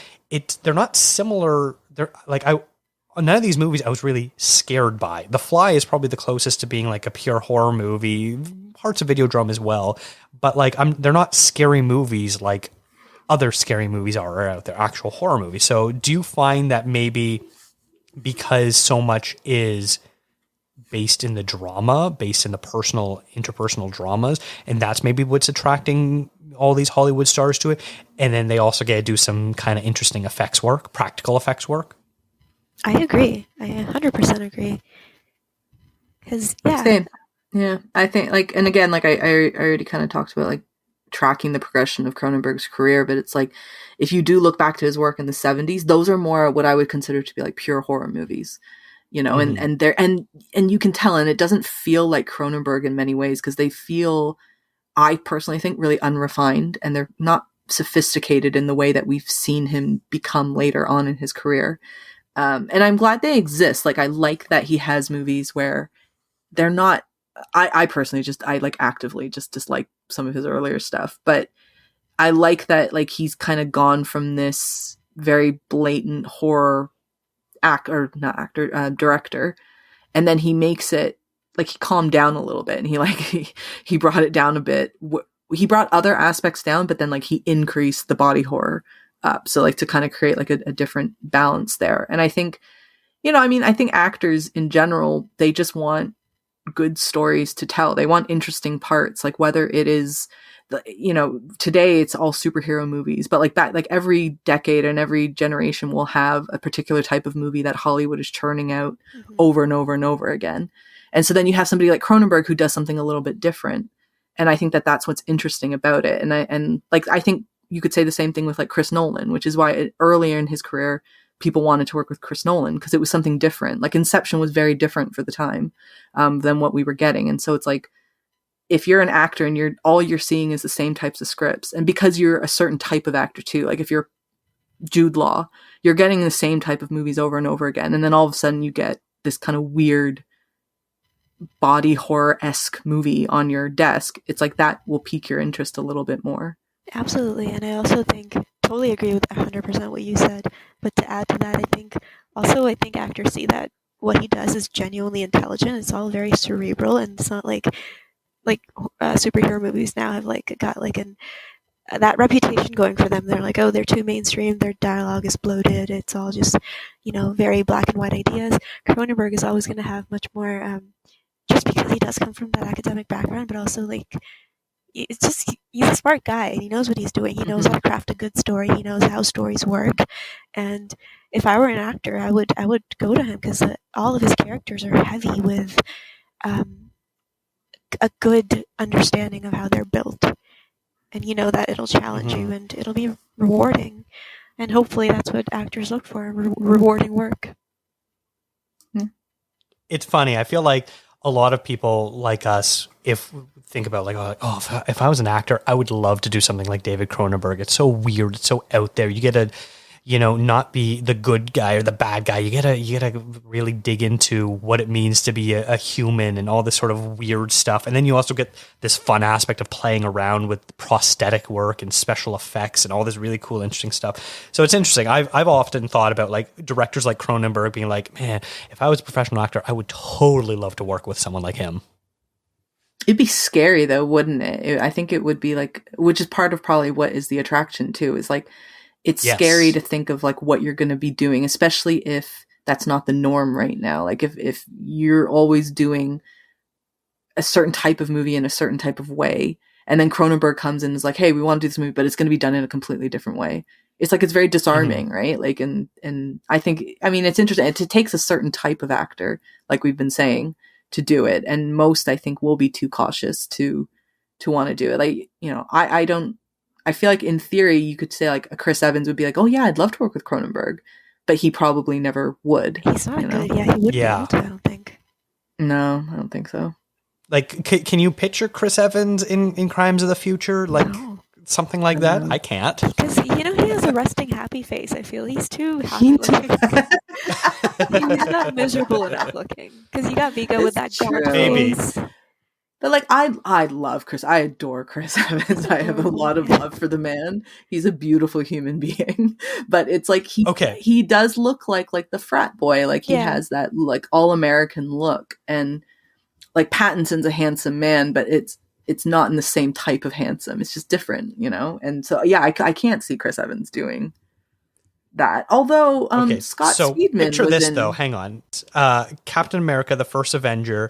they're not similar. They're like, none of these movies I was really scared by. The Fly is probably the closest to being like a pure horror movie, parts of Videodrome as well. But like, they're not scary movies like other scary movies are out there, actual horror movies. So do you find that maybe because so much is based in the drama, based in the interpersonal dramas, and that's maybe what's attracting all these Hollywood stars to it, and then they also get to do some kind of interesting effects work, practical effects work? I agree. I 100% agree. Because, yeah. Same. Yeah, I think, like, and again, like, I already kind of talked about, like, tracking the progression of Cronenberg's career, but it's like, if you do look back to his work in the 70s, those are more what I would consider to be like pure horror movies, and they're and you can tell, and it doesn't feel like Cronenberg in many ways, because they feel, I personally think, really unrefined, and they're not sophisticated in the way that we've seen him become later on in his career. And I'm glad they exist. Like, I like that he has movies where they're not, I personally I like actively just dislike some of his earlier stuff, but I like that, like, he's kind of gone from this very blatant horror director, and then he makes it, like, he calmed down a little bit, and he brought it down a bit. He brought other aspects down, but then, like, he increased the body horror up. So, like, to kind of create like a different balance there. And I think, I think actors in general, they just want good stories to tell. They want interesting parts, like whether it is, today it's all superhero movies, but like that, like every decade and every generation will have a particular type of movie that Hollywood is churning out over and over and over again. And so then you have somebody like Cronenberg who does something a little bit different. And I think that that's what's interesting about it. And I think you could say the same thing with like Chris Nolan, which is why earlier in his career, people wanted to work with Chris Nolan, because it was something different. Like, Inception was very different for the time than what we were getting. And so it's like, if you're an actor and all you're seeing is the same types of scripts, and because you're a certain type of actor too, like if you're Jude Law, you're getting the same type of movies over and over again. And then all of a sudden you get this kind of weird body horror-esque movie on your desk. It's like, that will pique your interest a little bit more. Absolutely. And I also totally agree with 100% what you said. But to add to that, I think actors see that what he does is genuinely intelligent. It's all very cerebral, and it's not like superhero movies now have got that reputation going for them. They're like, oh, they're too mainstream. Their dialogue is bloated. It's all just, very black and white ideas. Cronenberg is always going to have much more, just because he does come from that academic background, but also it's just, he's a smart guy, and he knows what he's doing. He knows how to craft a good story. He knows how stories work. And if I were an actor, I would go to him, because all of his characters are heavy with a good understanding of how they're built. And that it'll challenge you, and it'll be rewarding. And hopefully that's what actors look for, rewarding work. It's funny. I feel like a lot of people like us, think about if I was an actor, I would love to do something like David Cronenberg. It's so weird. It's so out there. You get to, not be the good guy or the bad guy. You gotta really dig into what it means to be a human and all this sort of weird stuff. And then you also get this fun aspect of playing around with prosthetic work and special effects and all this really cool, interesting stuff. So it's interesting. I've often thought about like directors like Cronenberg being like, man, if I was a professional actor, I would totally love to work with someone like him. It'd be scary though, wouldn't it? I think it would be like, which is part of probably what is the attraction too, is like, it's scary to think of like what you're going to be doing, especially if that's not the norm right now. Like if you're always doing a certain type of movie in a certain type of way, and then Cronenberg comes in and is like, hey, we want to do this movie, but it's going to be done in a completely different way. It's like, it's very disarming, right? Like, and I think, it's interesting. It takes a certain type of actor, like we've been saying, to do it. And most, I think, will be too cautious to want to do it. Like, I feel like in theory, you could say like a Chris Evans would be like, oh yeah, I'd love to work with Cronenberg, but he probably never would. He's not good. Yeah, he wouldn't be able to, I don't think. No, I don't think so. Like, can you picture Chris Evans in Crimes of the Future? Like, something like that? I can't. Because, he has a resting happy face, I feel. He's too happy looking. He's not miserable enough looking. Because you got Vigo with that dark face. But like, I love Chris. I adore Chris Evans. I have a lot of love for the man. He's a beautiful human being. But it's like he does look like the frat boy. Like he has that like all American look. And like Pattinson's a handsome man, but it's not in the same type of handsome. It's just different, And so I can't see Chris Evans doing that. Although Scott Speedman picture was this though. Hang on, Captain America: The First Avenger,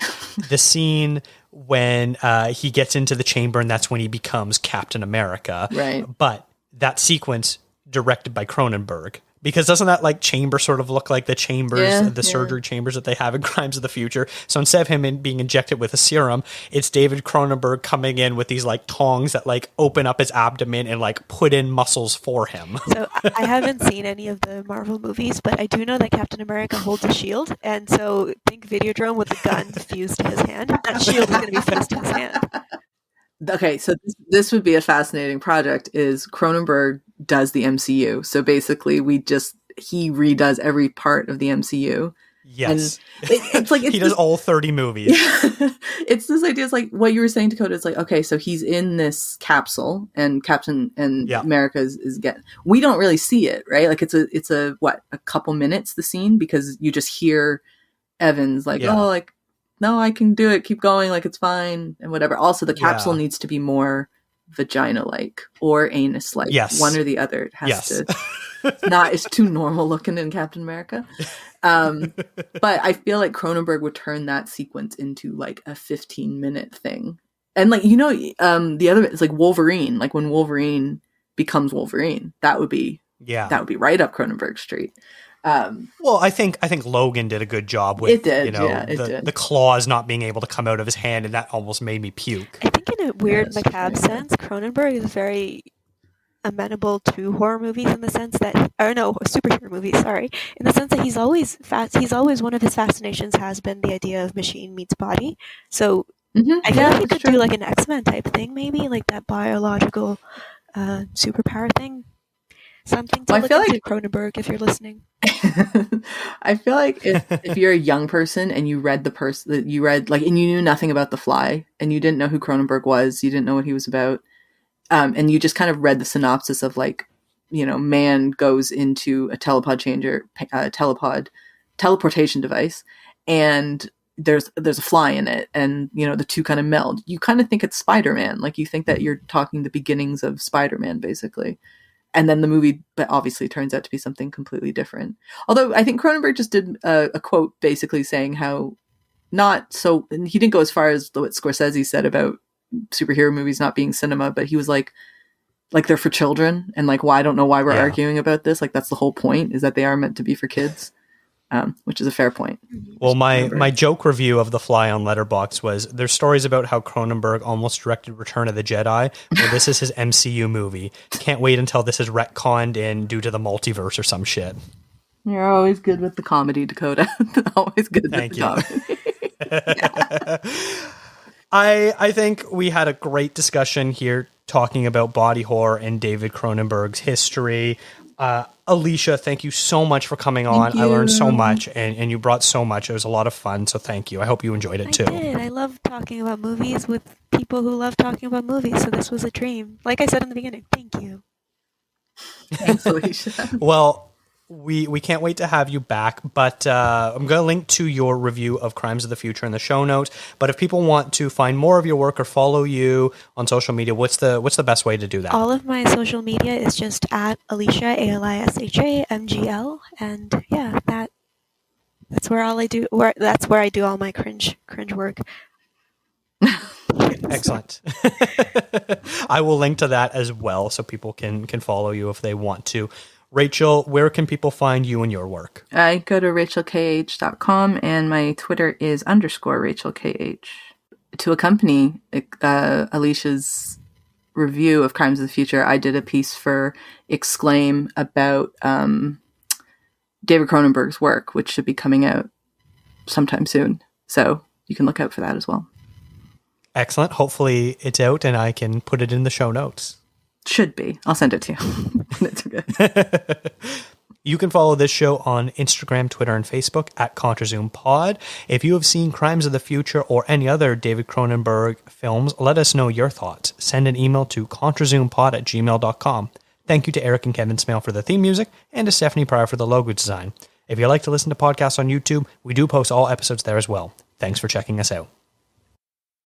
the scene when he gets into the chamber and that's when he becomes Captain America. Right. But that sequence directed by Cronenberg. Because doesn't that like chamber sort of look like the chambers, the surgery chambers that they have in Crimes of the Future? So instead of him being injected with a serum, it's David Cronenberg coming in with these like tongs that like open up his abdomen and like put in muscles for him. So I haven't seen any of the Marvel movies, but I do know that Captain America holds a shield, and so think Videodrome with the gun fused to his hand. That shield is going to be fused to his hand. Okay, so this would be a fascinating project. Is Cronenberg does the MCU? So basically, he redoes every part of the MCU. Yes, and it's like he does all 30 movies. It's this idea. It's like what you were saying, Dakota. It's like, okay, so he's in this capsule, and Captain America is getting. We don't really see it, right? Like it's a couple minutes the scene, because you just hear Evans like, no, I can do it. Keep going. Like, it's fine and whatever. Also, the capsule needs to be more vagina-like or anus-like. Yes. One or the other. It has to. It's too normal looking in Captain America. But I feel like Cronenberg would turn that sequence into like a 15-minute thing. And like, the other is like Wolverine. Like when Wolverine becomes Wolverine, that would be right up Cronenberg Street. Well, I think Logan did a good job with the claws not being able to come out of his hand, and that almost made me puke. I think in a weird macabre sense, Cronenberg is very amenable to horror movies in the sense that, superhero movies, in the sense that he's always one of his fascinations has been the idea of machine meets body. So I feel like he could do like an X-Men type thing, maybe like that biological superpower thing. Something to look into, Cronenberg, if you're listening. I feel like if you're a young person and you read and you knew nothing about The Fly and you didn't know who Cronenberg was, you didn't know what he was about, and you just kind of read the synopsis of like, man goes into a teleportation device, and there's a fly in it, and the two kind of meld. You kind of think it's Spider-Man, like you think that you're talking the beginnings of Spider-Man, basically. And then the movie, but obviously turns out to be something completely different. Although I think Cronenberg just did a quote basically saying how and he didn't go as far as what Scorsese said about superhero movies not being cinema, but he was like they're for children, and like, I don't know why we're arguing about this. Like that's the whole point, is that they are meant to be for kids. Which is a fair point. Well, my joke review of The Fly on Letterboxd was, there's stories about how Cronenberg almost directed Return of the Jedi. Well, this is his MCU movie. Can't wait until this is retconned in due to the multiverse or some shit. You're always good with the comedy, Dakota. Always good with the comedy. I think we had a great discussion here talking about body horror and David Cronenberg's history. Alicia, thank you so much for coming on. I learned so much, and you brought so much. It was a lot of fun, so thank you. I hope you enjoyed it too. I did. I love talking about movies with people who love talking about movies, so this was a dream. Like I said in the beginning, thank you. Thanks, Alicia. Well, we can't wait to have you back, but I'm going to link to your review of Crimes of the Future in the show notes. But if people want to find more of your work or follow you on social media, what's the best way to do that? All of my social media is just at Alicia, ALISHA MGL, and yeah, that's where I do all my cringe work. Excellent. I will link to that as well, so people can follow you if they want to. Rachel, where can people find you and your work? I go to rachelkh.com, and my Twitter is _RachelKH. To accompany Alicia's review of Crimes of the Future, I did a piece for Exclaim about David Cronenberg's work, which should be coming out sometime soon. So you can look out for that as well. Excellent. Hopefully it's out and I can put it in the show notes. Should be. I'll send it to you. It's okay. You can follow this show on Instagram, Twitter, and Facebook at contrazoompod. If you have seen Crimes of the Future or any other David Cronenberg films, let us know your thoughts. Send an email to contrazoompod@gmail.com. Thank you to Eric and Kevin Smale for the theme music and to Stephanie Pryor for the logo design. If you like to listen to podcasts on YouTube, we do post all episodes there as well. Thanks for checking us out.